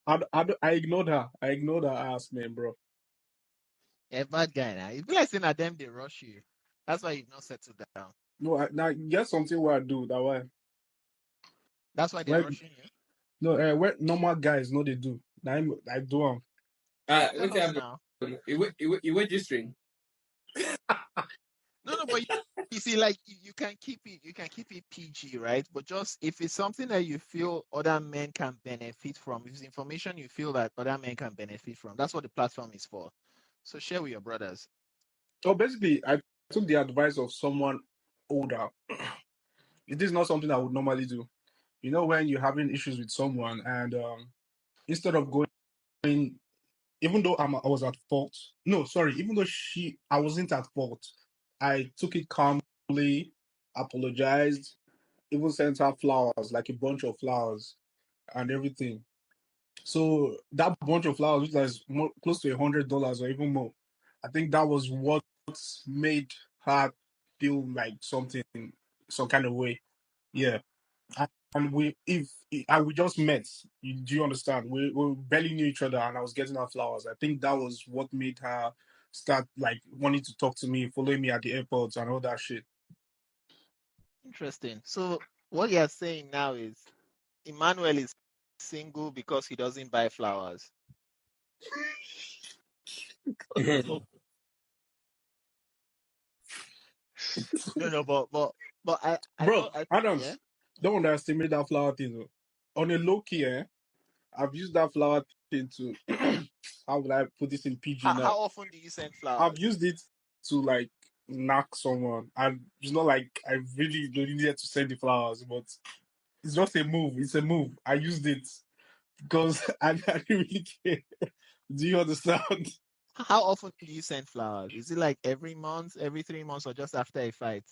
C: I ignored her. I ignored her ass, man, bro.
A: Yeah, bad guy now. It's like saying that them they rush you. That's why you've not settled down.
C: No, now get something where I do that way.
A: That's why they're rushing you.
C: No, what normal guys know they do. I do them.
B: Let's have now. You went this string.
A: No, but you see, like you can keep it PG, right? But just if it's something that you feel other men can benefit from, if it's information you feel that other men can benefit from, that's what the platform is for. So share with your brothers.
C: So basically, I took the advice of someone older. It is not something I would normally do. You know, when you're having issues with someone and instead of going, even though I was at fault, even though I wasn't at fault, I took it calmly, apologized, even sent her flowers, like a bunch of flowers and everything. So that bunch of flowers, which was close to $100 or even more, I think that was what made her feel like some kind of way. Yeah. And we just met. Do you understand? We barely knew each other, and I was getting her flowers. I think that was what made her start like wanting to talk to me, following me at the airport, and all that shit.
A: Interesting. So what you're saying now is Emmanuel is single because he doesn't buy flowers. No, but
C: Adams,
A: yeah?
C: Don't underestimate that flower thing. On a low key, I've used that flower thing to how would I put this in PG now?
A: How often do you send flowers?
C: I've used it to like knock someone, and it's not like I really needed to send the flowers, but it's just a move. It's a move. I used it because I didn't really care. Do you understand?
A: How often do you send flowers? Is it like every month, every 3 months, or just after a fight?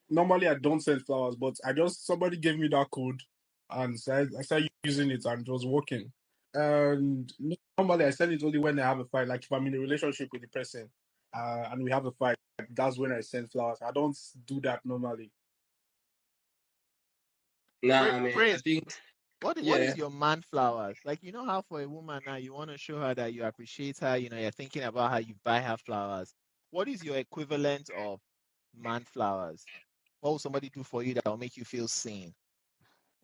C: Normally, I don't send flowers, but somebody gave me that code, and I started using it, and it was working. And normally, I send it only when I have a fight, like if I'm in a relationship with the person. and we have a fight, that's when I send flowers. I don't do that normally.
B: Nah, I mean, I
A: Praise.
B: think,
A: What
B: yeah.
A: is your man flowers? Like, you know how for a woman now you want to show her that you appreciate her, you're thinking about how you buy her flowers. What is your equivalent of man flowers? What will somebody do for you that will make you feel seen?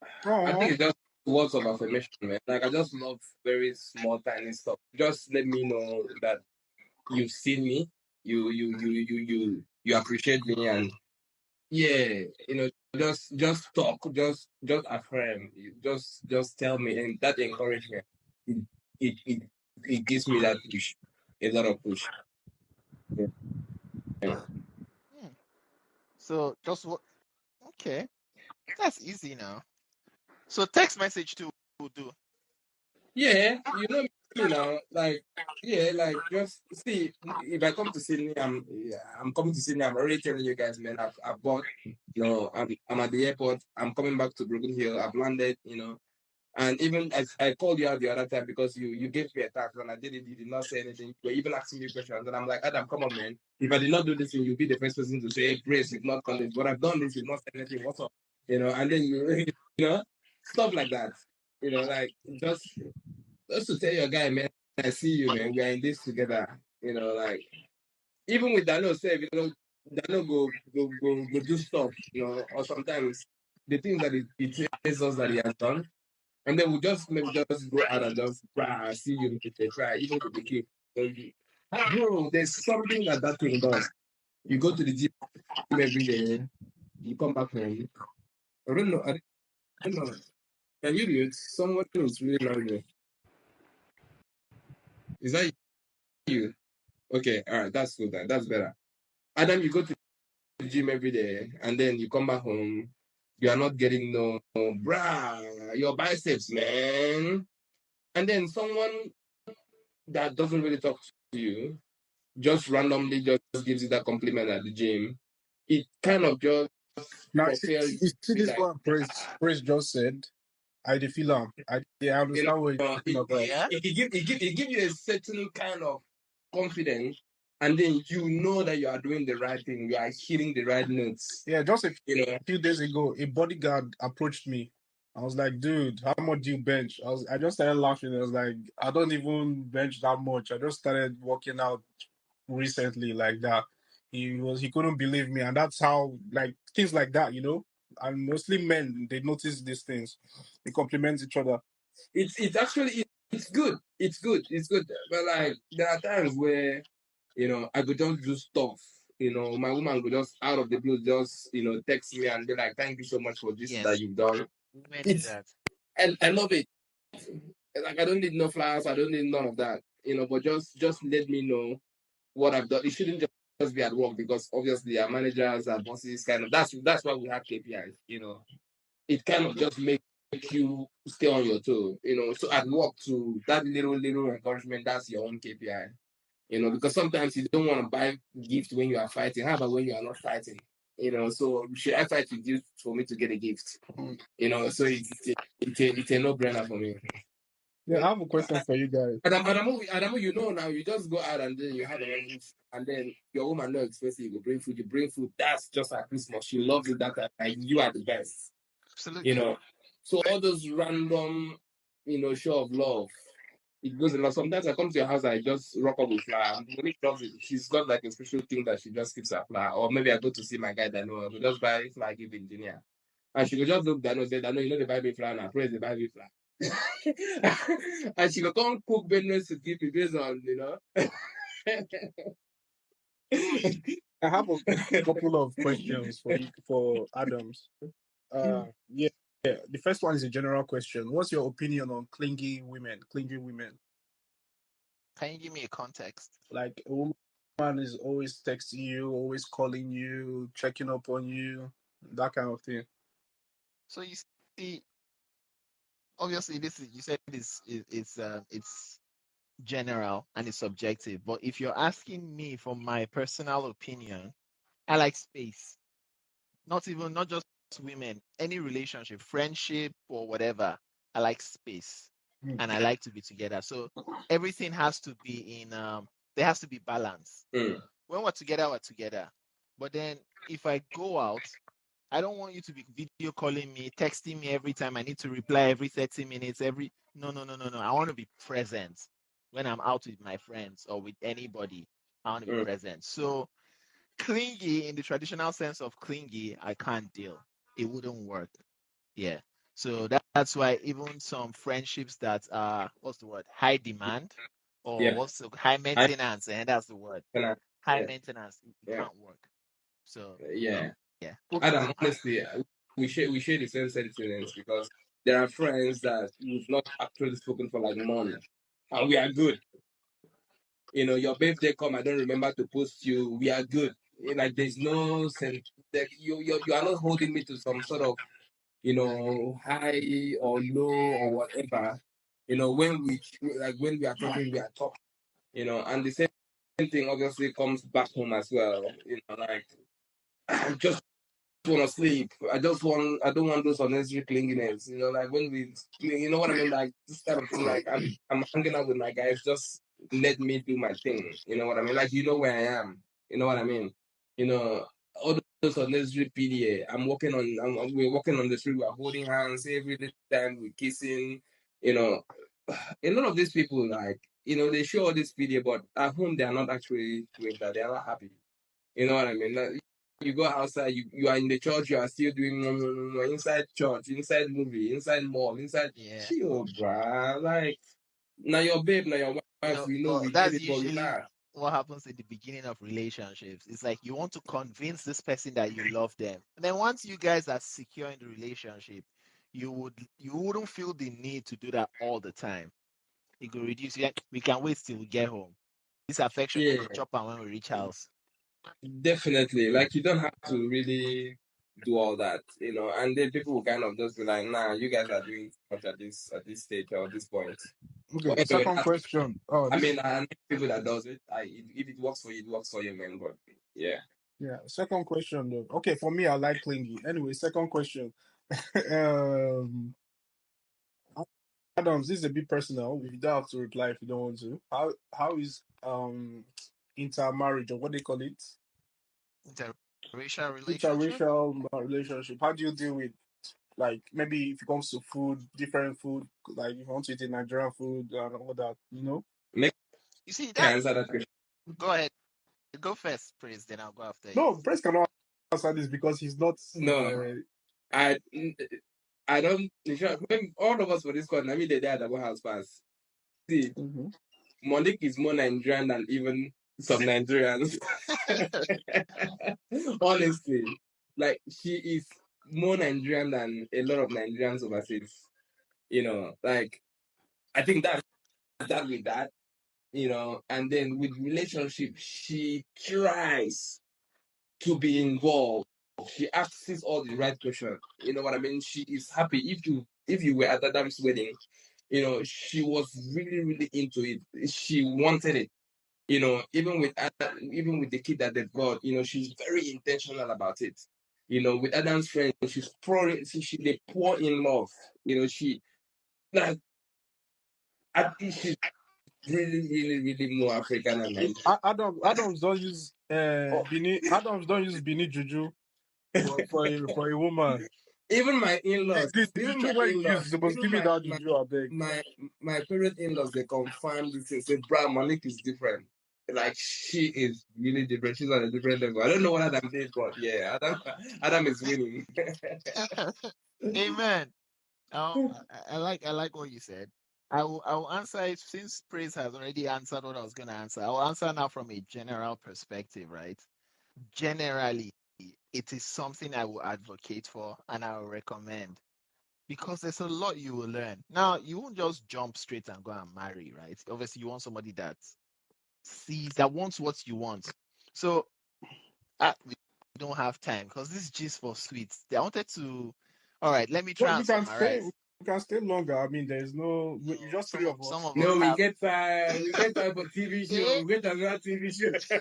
B: I
C: Oh,
B: think it's just words of affirmation, man. Like I just love very small, tiny stuff. Just let me know that you've seen me, you appreciate me, and yeah, just talk, just affirm, just tell me, and that encouragement, it it it, it gives me that push, a lot of push. Yeah.
A: Hmm. So just what? Okay, that's easy now. So text message too will do.
B: Yeah, you know me now. Like, yeah, like just see if I come to Sydney, I'm coming to Sydney. I'm already telling you guys, man. I've bought, I'm at the airport. I'm coming back to Broken Hill. I've landed, and even as I called you out the other time because you gave me a tax and I did it, you did not say anything. You were even asking me questions, and I'm like, Adam, come on, man. If I did not do this, thing, you'll be the first person to say, hey, Grace, you've not done this. But I've done this, you've not said anything. What's up? And then you know, stuff like that. Like just to tell your guy, man, I see you, man. We are in this together. Like even with Dano say, Dano go do stuff, or sometimes the things that it tells us that he has done, and then we just maybe just go out and just see you with a try, even with the kid. Bro, there's something that thing does. You go to the gym every day, you come back home. I don't know. I don't know. Can you mute? Someone is really loud. Is that you? Okay, all right, that's good. That's better. Adam, you go to the gym every day, and then you come back home. You are not getting no, brah, your biceps, man. And then someone that doesn't really talk to you just randomly just gives you that compliment at the gym. It kind of just
C: now
B: propels
C: you see
B: you
C: this
B: like,
C: one Praise just said. I dey feel am. I
B: you
C: understand what you're
B: know,
C: talking about.
A: Yeah.
B: it give you a certain kind of confidence, and then you know that you are doing the right thing, you are hitting the right notes.
C: Yeah, just a
B: You know,
C: few days ago, a bodyguard approached me. I was like, dude, how much do you bench? I just started laughing. I was like, I don't even bench that much. I just started working out recently like that. He couldn't believe me, and that's how like things like that, And mostly men, they notice these things. They compliment each other.
B: it's actually it's good. It's good. It's good. But like there are times where I could just do stuff. My woman could just out of the blue just text me and be like, "Thank you so much for this that
A: Yes.
B: you've done."
A: Women do
B: It's
A: that.
B: and I love it. Like I don't need no flowers. I don't need none of that. But just let me know what I've done. It shouldn't just be at work because obviously our managers, our bosses, kind of that's why we have KPIs. It kind of just make you stay on your toe. So at work too, that little encouragement, that's your own KPI. Because sometimes you don't want to buy gift when you are fighting. How about when you are not fighting? So should I fight with you for me to get a gift? So it's a no-brainer for me.
C: Yeah, I have a question for you guys.
B: Adamu, now you just go out and then you have a gift, and then your woman knows expensive. You bring food. That's just like Christmas. She loves it that time, and you are the best. You
A: Absolutely.
B: know. So all those random, show of love, it goes a lot. Sometimes I come to your house, I just rock up with flower. When it comes, she's got like a special thing that she just keeps her flower. Or maybe I go to see my guy that know, we just buy flower, give engineer. And she will just look down and say, "I know you know the buy me flower now. Praise the buy me flower." And she will come cook business to give me based on,
C: I have a couple of questions for Adams. Yeah, yeah. The first one is a general question. What's your opinion on clingy women? Clingy women,
A: Can you give me a context?
C: like a woman is always texting you, always calling you, checking up on you, that kind of thing.
A: So you see, obviously, this is you said it's general and it's subjective. But if you're asking me for my personal opinion, I like space. Not just women, any relationship, friendship or whatever. I like space, and I like to be together. So everything has to be in there has to be balance.
B: Mm.
A: when we're together, we're together. But then if I go out, I don't want you to be video calling me, texting me every time. I need to reply every 30 minutes. No, no, no, no, no. I want to be present when I'm out with my friends or with anybody. I want to be
B: Mm.
A: present. So clingy, in the traditional sense of clingy, I can't deal. It wouldn't work. Yeah. So that's why even some friendships that are, what's the word, high demand, or
B: Yeah.
A: what's the high
B: I
A: maintenance, and that's the word,
B: can I,
A: high
B: yeah,
A: maintenance, it
B: yeah,
A: can't work. So
B: yeah.
A: yeah.
C: Okay.
B: Adam, honestly, we share the same sentiments because there are friends that we've not actually spoken for like months, and we are good. Your birthday come, I don't remember to post you. We are good. Like there's no sense that you are not holding me to some sort of high or low or whatever. When we are talking, we are talking. And the same thing obviously comes back home as well. Like I just want to sleep. I don't want those unnecessary clinginess. Like when we cling, you know what I mean? Like this kind of thing, like I'm hanging out with my guys, just let me do my thing. You know what I mean? Like where I am. You know what I mean? You know, all those unnecessary PDA. We're walking on the street, we're holding hands every little time, we're kissing, you know. A lot of these people, like, they show all this PDA, but at home they are not actually doing that, they are not happy. You know what I mean? Like, you go outside, you are in the church, you are still doing no, no, no, no, inside church, inside movie, inside mall, inside
A: Yeah.
B: chill, bruh. Like, now your babe, now your wife, we know
A: But
B: we get
A: that's
B: it, but
A: usually
B: relax.
A: what happens in the beginning of relationships. It's like you want to convince this person that you love them. And then once you guys are secure in the relationship, you wouldn't feel the need to do that all the time. It could reduce. Yeah, we can wait till we get home. This affection, we
B: Yeah,
A: go chop and when we reach house.
B: definitely. Like, you don't have to really do all that, and then people will kind of just be like, nah, you guys are doing too much at this stage or this point.
C: Okay.
B: But anyway,
C: Second question. Oh,
B: I
C: this.
B: mean, I know people that does it. If it works for you, it works for you, man. But yeah.
C: Yeah. Second question though. Okay, for me, I like clingy. Anyway, second question. um, Adams, this is a bit personal. You don't have to reply if you don't want to. How is intermarriage, or what they call it,
A: Interracial relationship.
C: interracial relationship? How do you deal with, like, maybe if it comes to food, different food, like if you want to eat a Nigerian food and all that, you know?
B: Make
A: You see
B: I
A: that?
B: answer that question.
A: Go ahead. Go first, please. Then I'll go after you.
C: No, Prince cannot answer this because he's not.
B: No, I I don't. In short, when all of us for this call, I mean, the day at our house pass. See,
C: Mhm.
B: Monique is more Nigerian than even some Nigerians. Honestly, like she is more Nigerian than a lot of Nigerians overseas. Like I think that's that with that. And then with relationship, she tries to be involved. She asks all the right questions. You know what I mean? She is happy. If you were at Adam's wedding, she was really, really into it. She wanted it. Even with the kid that they brought, she's very intentional about it. With Adam's friends, she's pouring. They pour in love. She like I think she's really, really, really more African than Nigerian.
C: Adams don't use
B: Oh,
C: Bini. Adams don't use Bini Juju for a woman.
B: even my
C: The,
B: in-laws,
C: the, the
B: even my
C: juju where you use,
B: in-laws,
C: you supposed
B: even
C: give me
B: my
C: that
B: my
C: juju, I beg.
B: my parent in-laws, they confirm this and say, "Bro, Monique is different. Like she is really different. She's on a different level. I don't know what Adam did, but yeah, Adam is winning."
A: Amen. I like what you said. I will answer it since Praise has already answered what I was gonna answer. I will answer now from a general perspective, right? Generally, it is something I will advocate for and I will recommend because there's a lot you will learn. Now, you won't just jump straight and go and marry, right? Obviously, you want somebody that wants what you want. So we don't have time because this is just for sweets. I wanted to. All right, let me
C: Well,
A: try
C: we
A: and
C: can stay.
A: summarize.
C: We can stay longer. I mean, there's no.
A: No,
C: Just
A: some
C: three
A: of
C: of
A: some
C: us.
A: of us
B: No, we
A: have.
B: get time. We get time for TV show.
A: Eh?
B: We get another TV show.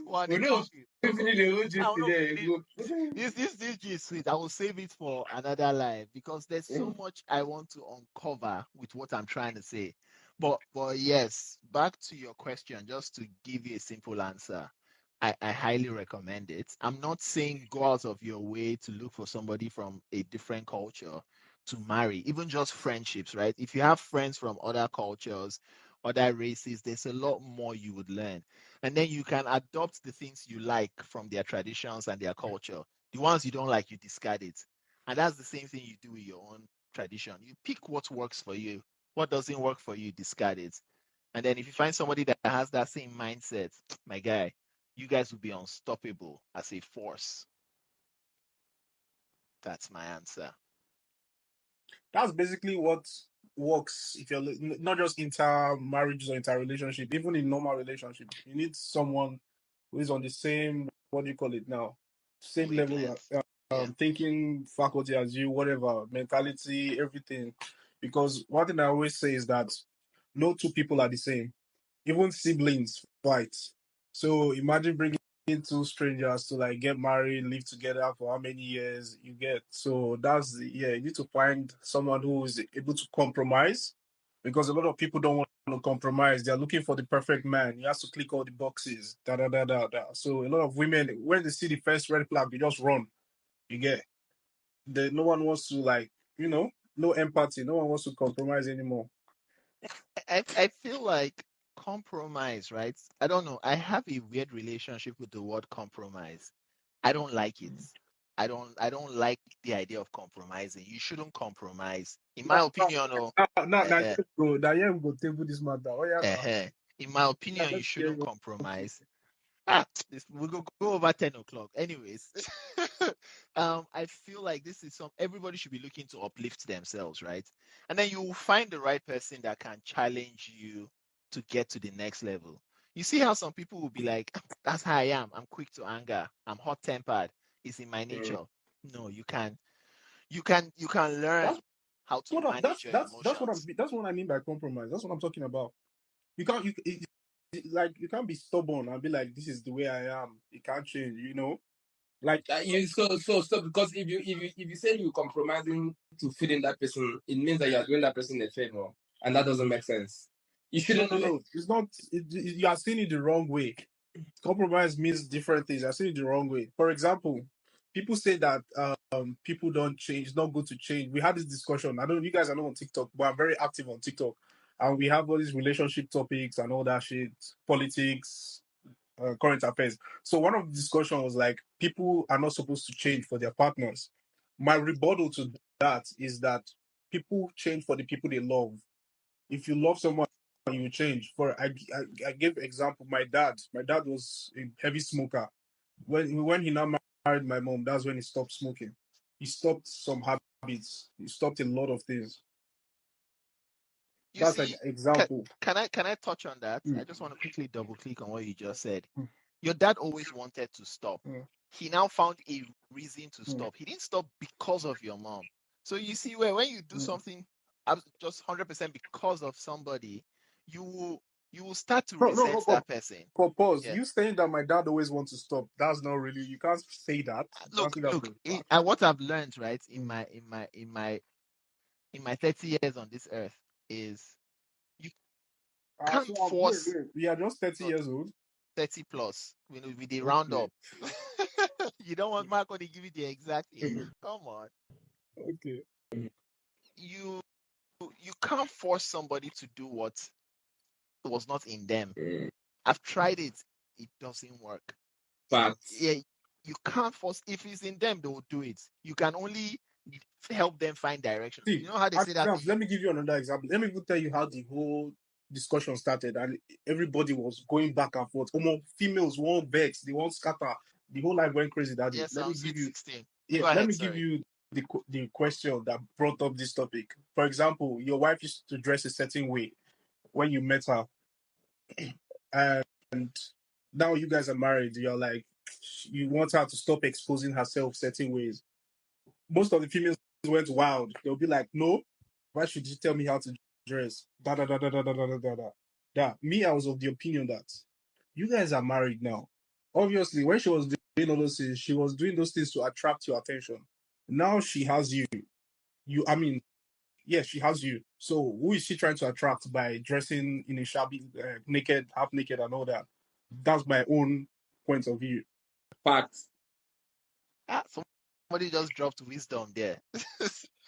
A: One
B: We
A: they
B: know
A: talk.
B: we finish the whole
A: I
B: gist
A: don't know.
B: today.
A: This G is sweet. I will save it for another live because there's so much I want to uncover with what I'm trying to say. But yes, back to your question, just to give you a simple answer. I highly recommend it. I'm not saying go out of your way to look for somebody from a different culture to marry, even just friendships, right? If you have friends from other cultures, other races, there's a lot more you would learn. And then you can adopt the things you like from their traditions and their culture. The ones you don't like, you discard it. And that's the same thing you do with your own tradition. You pick what works for you. What doesn't work for you, discard it. And then if you find somebody that has that same mindset, my guy, you guys will be unstoppable as a force. That's my answer.
C: That's basically what works if you're not just inter marriages or inter relationship, even in normal relationship. You need someone who is on the same, what do you call it now? Same level of
A: Wavelength. Yeah.
C: thinking faculty as you, whatever, mentality, everything. Because one thing I always say is that no two people are the same. Even siblings fight. So imagine bringing two strangers to like get married, live together for how many years you get. So yeah, you need to find someone who is able to compromise because a lot of people don't want to compromise. They're looking for the perfect man. You have to click all the boxes. Da da da da da. So a lot of women, when they see the first red flag, they just run. You get no one wants to like, no empathy. No one wants to compromise anymore.
A: I feel like compromise, right? I don't know. I have a weird relationship with the word compromise. I don't like it. I don't like the idea of compromising. You shouldn't compromise. In my
C: Now,
A: opinion, or uh,
C: now, go table this matter. Oh yeah, now.
A: in my
C: Yeah,
A: opinion, you
C: let's hear
A: shouldn't
C: you.
A: compromise. We'll go over 10 o'clock. Anyways, I feel like this is everybody should be looking to uplift themselves, right? And then you will find the right person that can challenge you to get to the next level. You see how some people will be like, "That's how I am. I'm quick to anger. I'm hot tempered. It's in my
B: Mm.
A: nature." No, you can learn
C: That's
A: how to
C: what I'm,
A: manage your emotions.
C: that's what I mean by compromise. That's what I'm talking about. You can't like you can't be stubborn and be like this is the way I am. It can't change. Like
B: So because if you say you're compromising to fit in that person, it means that you are doing that person a favor, and that doesn't make sense. You
C: no
B: shouldn't
C: no
B: do it.
C: no. It's not. You are seeing it the wrong way. Compromise means different things. I see it the wrong way. For example, people say that people don't change. It's not good to change. We had this discussion. I don't know you guys are not on TikTok, but I'm very active on TikTok, and we have all these relationship topics and all that shit, politics, current affairs. So one of the discussion was like people are not supposed to change for their partners. My rebuttal to that is that people change for the people they love. If you love someone, you change. I gave example. My dad was a heavy smoker. When he now married my mom, that's when he stopped smoking. He stopped some habits. He stopped a lot of things.
A: You
C: That's like
A: see, can,
C: example.
A: can I touch on that?
C: Mm,
A: I just want to quickly double click on what you just said.
C: mm,
A: Your dad always wanted to stop.
C: mm,
A: He now found a reason to
C: mm,
A: stop. He didn't stop because of your mom. So you see where when you do
C: mm.
A: something just 100% because of somebody, you will start to
C: No, no, no.
A: resent that person.
C: Pause.
A: Yeah.
C: You saying that my dad always wants to stop? That's not really. You can't say that. You can't
A: Look,
C: say that
A: look,
C: for a fact.
A: what I've learned, right, in
C: Mm,
A: my 30 years on this earth is you
C: So
A: can't force
C: wait. We are just 30 years old.
A: 30 plus, with the round
C: Okay.
A: up. You don't want Marco to give you the exact age. Come on.
C: Okay.
A: You you can't force somebody to do what was not in them.
B: Mm.
A: I've tried it. It doesn't work.
B: Facts.
A: Yeah, you can't force. If it's in them, they will do it. You can only help them find direction.
C: See,
A: You know how they
C: as
A: say that
C: example, let
A: thing?
C: me give you another example. Let me even tell you how the whole discussion started, and everybody was going back and forth. Females won't vex, they won't scatter. The whole life went crazy that day.
A: Yes, I'm sweet 16.
C: Yeah,
A: Go
C: let
A: ahead,
C: me give
A: sorry.
C: you the question that brought up this topic. For example, your wife used to dress a certain way when you met her, and now you guys are married. You're like, you want her to stop exposing herself certain ways. Most of the females went wild. They'll be like, no, why should you tell me how to dress? Da da da da da da da da da da. Me, I was of the opinion that you guys are married now. Obviously, when she was doing all those things, she was doing those things to attract your attention. Now she has you. I mean, yes, she has you. So who is she trying to attract by dressing in a shabby, naked, half naked, and all that? That's my own point of view.
B: Facts.
A: Ah, somebody just dropped wisdom there.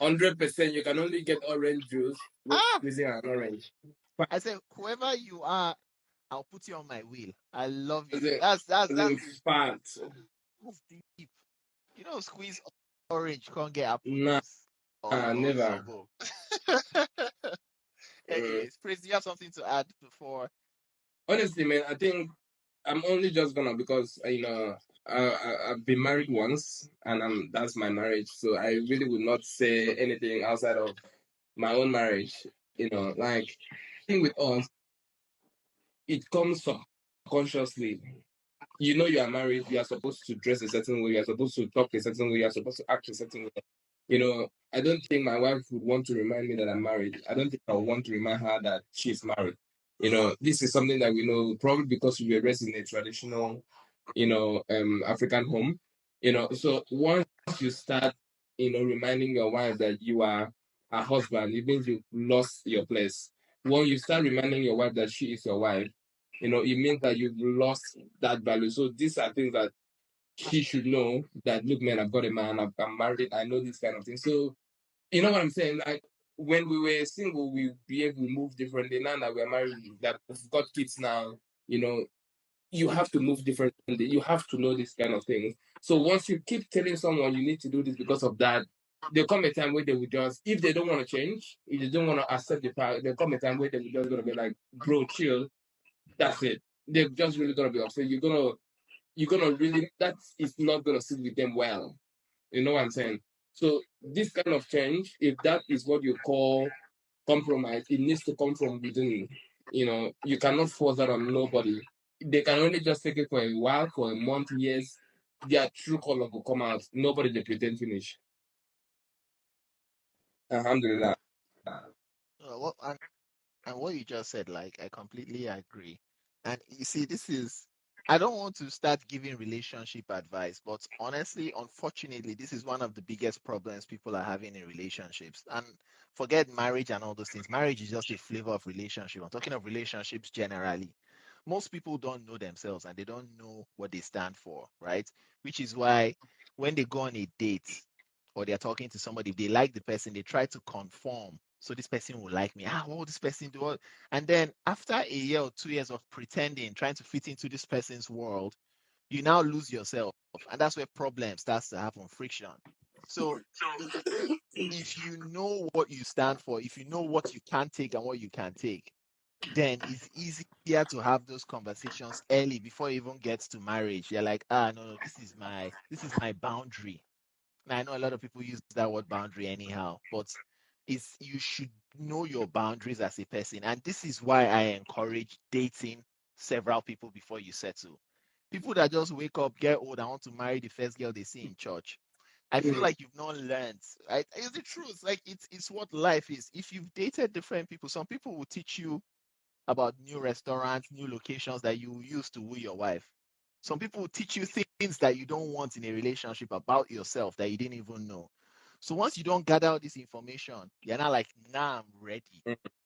B: 100%. You can only get orange juice when
A: Ah,
B: squeezing an orange.
A: I said, whoever you are, I'll put you on my wheel. I love
B: As
A: you.
B: in, as in
A: That's
B: fact.
A: deep. You know, squeeze orange can't get apple
B: Nah,
A: juice or
B: never.
A: zobo.
B: Mm.
A: Anyways, Praise, do you have something to add before?
B: Honestly, man, I think I'm only just gonna because I've been married once and that's my marriage. So I really would not say anything outside of my own marriage. Like I think with us, it comes subconsciously. You are married, you are supposed to dress a certain way, you are supposed to talk a certain way, you are supposed to act a certain way. I don't think my wife would want to remind me that I'm married. I don't think I would want to remind her that she's married. This is something that we know probably because we were raised in a traditional, African home. So once you start, reminding your wife that you are a husband, it means you've lost your place. When you start reminding your wife that she is your wife, it means that you've lost that value. So these are things that she should know that, look, man, I've got a man, I'm married, I know this kind of thing. So, you know what I'm saying? Like, when we were single, we move differently. Now that we're married, that we've got kids now, you know, you have to move differently. You have to know this kind of things. So once you keep telling someone you need to do this because of that, there'll come a time where they will just, if they don't want to change, if they don't want to accept the fact, there'll come a time where they're just gonna be like, bro, chill. That's it. They're just really gonna be upset. You're gonna really, that is not gonna sit with them well. You know what I'm saying? So this kind of change, if that is what you call compromise, it needs to come from within. You cannot force that on nobody. They can only just take it for a while, for a month, years. Their true color will come out. Nobody they pretend finish. Alhamdulillah.
A: What and what you just said, like, I completely agree. And you see, I don't want to start giving relationship advice, but honestly, unfortunately, this is one of the biggest problems people are having in relationships. And forget marriage and all those things. Marriage is just a flavor of relationship. I'm talking of relationships generally. Most people don't know themselves and they don't know what they stand for, right? Which is why when they go on a date or they're talking to somebody, if they like the person, they try to conform. So this person will like me. What will this person do? And then after a year or 2 years of pretending, trying to fit into this person's world, you now lose yourself. And that's where problem starts to happen, friction. So if you know what you stand for, if you know what you can take and what you can take, then it's easier to have those conversations early before it even gets to marriage. You're like, no, this is my boundary. I know a lot of people use that word boundary anyhow, but you should know your boundaries as a person. And this is why I encourage dating several people before you settle. People that just wake up, get old, and want to marry the first girl they see in church. I feel like you've not learned. Right? It's the truth. Like it's what life is. If you've dated different people, some people will teach you about new restaurants, new locations that you use to woo your wife. Some people will teach you things that you don't want in a relationship about yourself that you didn't even know. So once you don't gather all this information, you're not like, nah, I'm ready.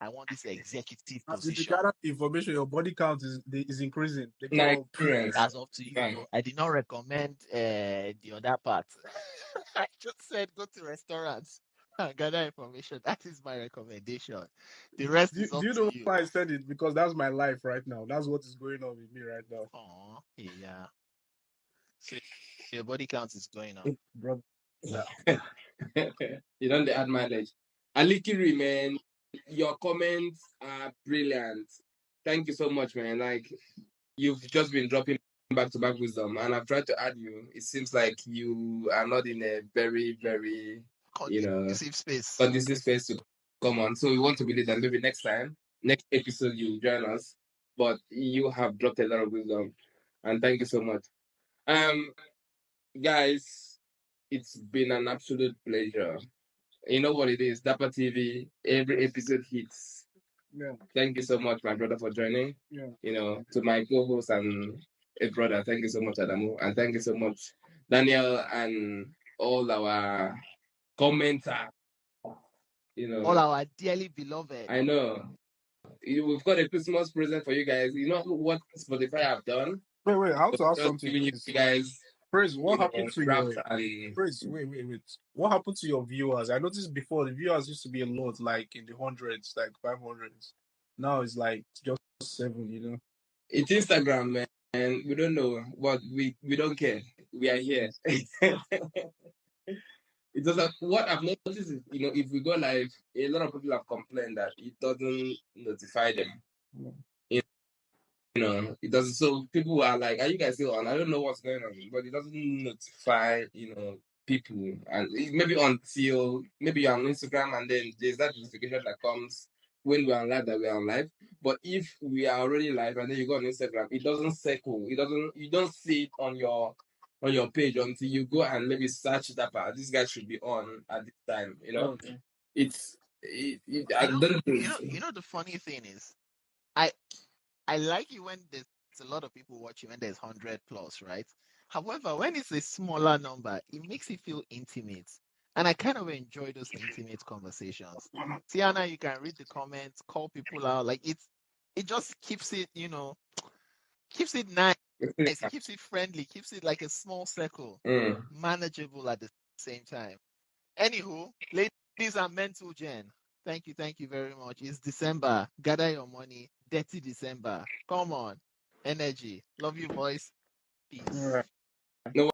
A: I want this executive
C: As you
A: position.
C: gather information, your body count is increasing. They
B: Nice
C: go up.
B: experience.
A: That's up to you. I did not recommend the other part. I just said go to restaurants and gather information. That is my recommendation. The rest
C: Do,
A: is
C: do
A: up
C: you
A: to
C: know
A: you.
C: why I said it? Because that's my life right now. That's what is going on with me right now,
A: Oh, yeah. So your body count is going up.
C: brother. Yeah.
B: You don't add mileage. Alikiri, man, your comments are brilliant. Thank you so much, man. Like, you've just been dropping back to back wisdom, and I've tried to add you. It seems like you are not in a very, very,
A: Conducive space.
B: conducive space to come on. So we want to believe that maybe next time, next episode, you join us. But you have dropped a lot of wisdom, and thank you so much. Guys, it's been an absolute pleasure. You know what it is, Dapper TV. Every episode hits.
C: Yeah.
B: Thank you so much, my brother, for joining.
C: Yeah.
B: To my co-host and a brother, thank you so much, Adamu, and thank you so much, Daniel, and all our commenters.
A: all our dearly beloved.
B: I know. We've got a Christmas present for you guys. You know what Spotify have done?
C: Wait. I have to ask
B: Just
C: something,
B: giving you
C: please.
B: guys,
C: Praise, what happened to
B: raps
C: your
B: and
C: Praise? Wait. What happened to your viewers? I noticed before the viewers used to be a lot, like in the hundreds, like 500s. Now it's like just 7, you know.
B: it's Instagram, man. And we don't know, but we don't care. We are here. It doesn't. What I've noticed is, if we go live, a lot of people have complained that it doesn't notify them. It doesn't. So people are like, "Are you guys still on?" I don't know what's going on, but it doesn't notify, people, and maybe until maybe you're on Instagram, and then there's that notification that comes when we're on live that we're on live. But if we are already live and then you go on Instagram, it doesn't circle. It doesn't. You don't see it on your page until you go and maybe search that part. This guy should be on at this time.
C: Okay.
B: I don't think.
A: The funny thing is, I like it when there's a lot of people watching when there's 100 plus, right? However, when it's a smaller number, it makes it feel intimate. And I kind of enjoy those intimate conversations. Tiana, you can read the comments, call people out. Like it just keeps it, keeps it nice. It keeps it friendly, keeps it like a small circle, manageable at the same time. Anywho, ladies and mental gen, thank you very much. It's December. Gather your money. Dirty December. Come on. Energy. Love you, boys.
C: All
A: Peace.
C: right.
B: No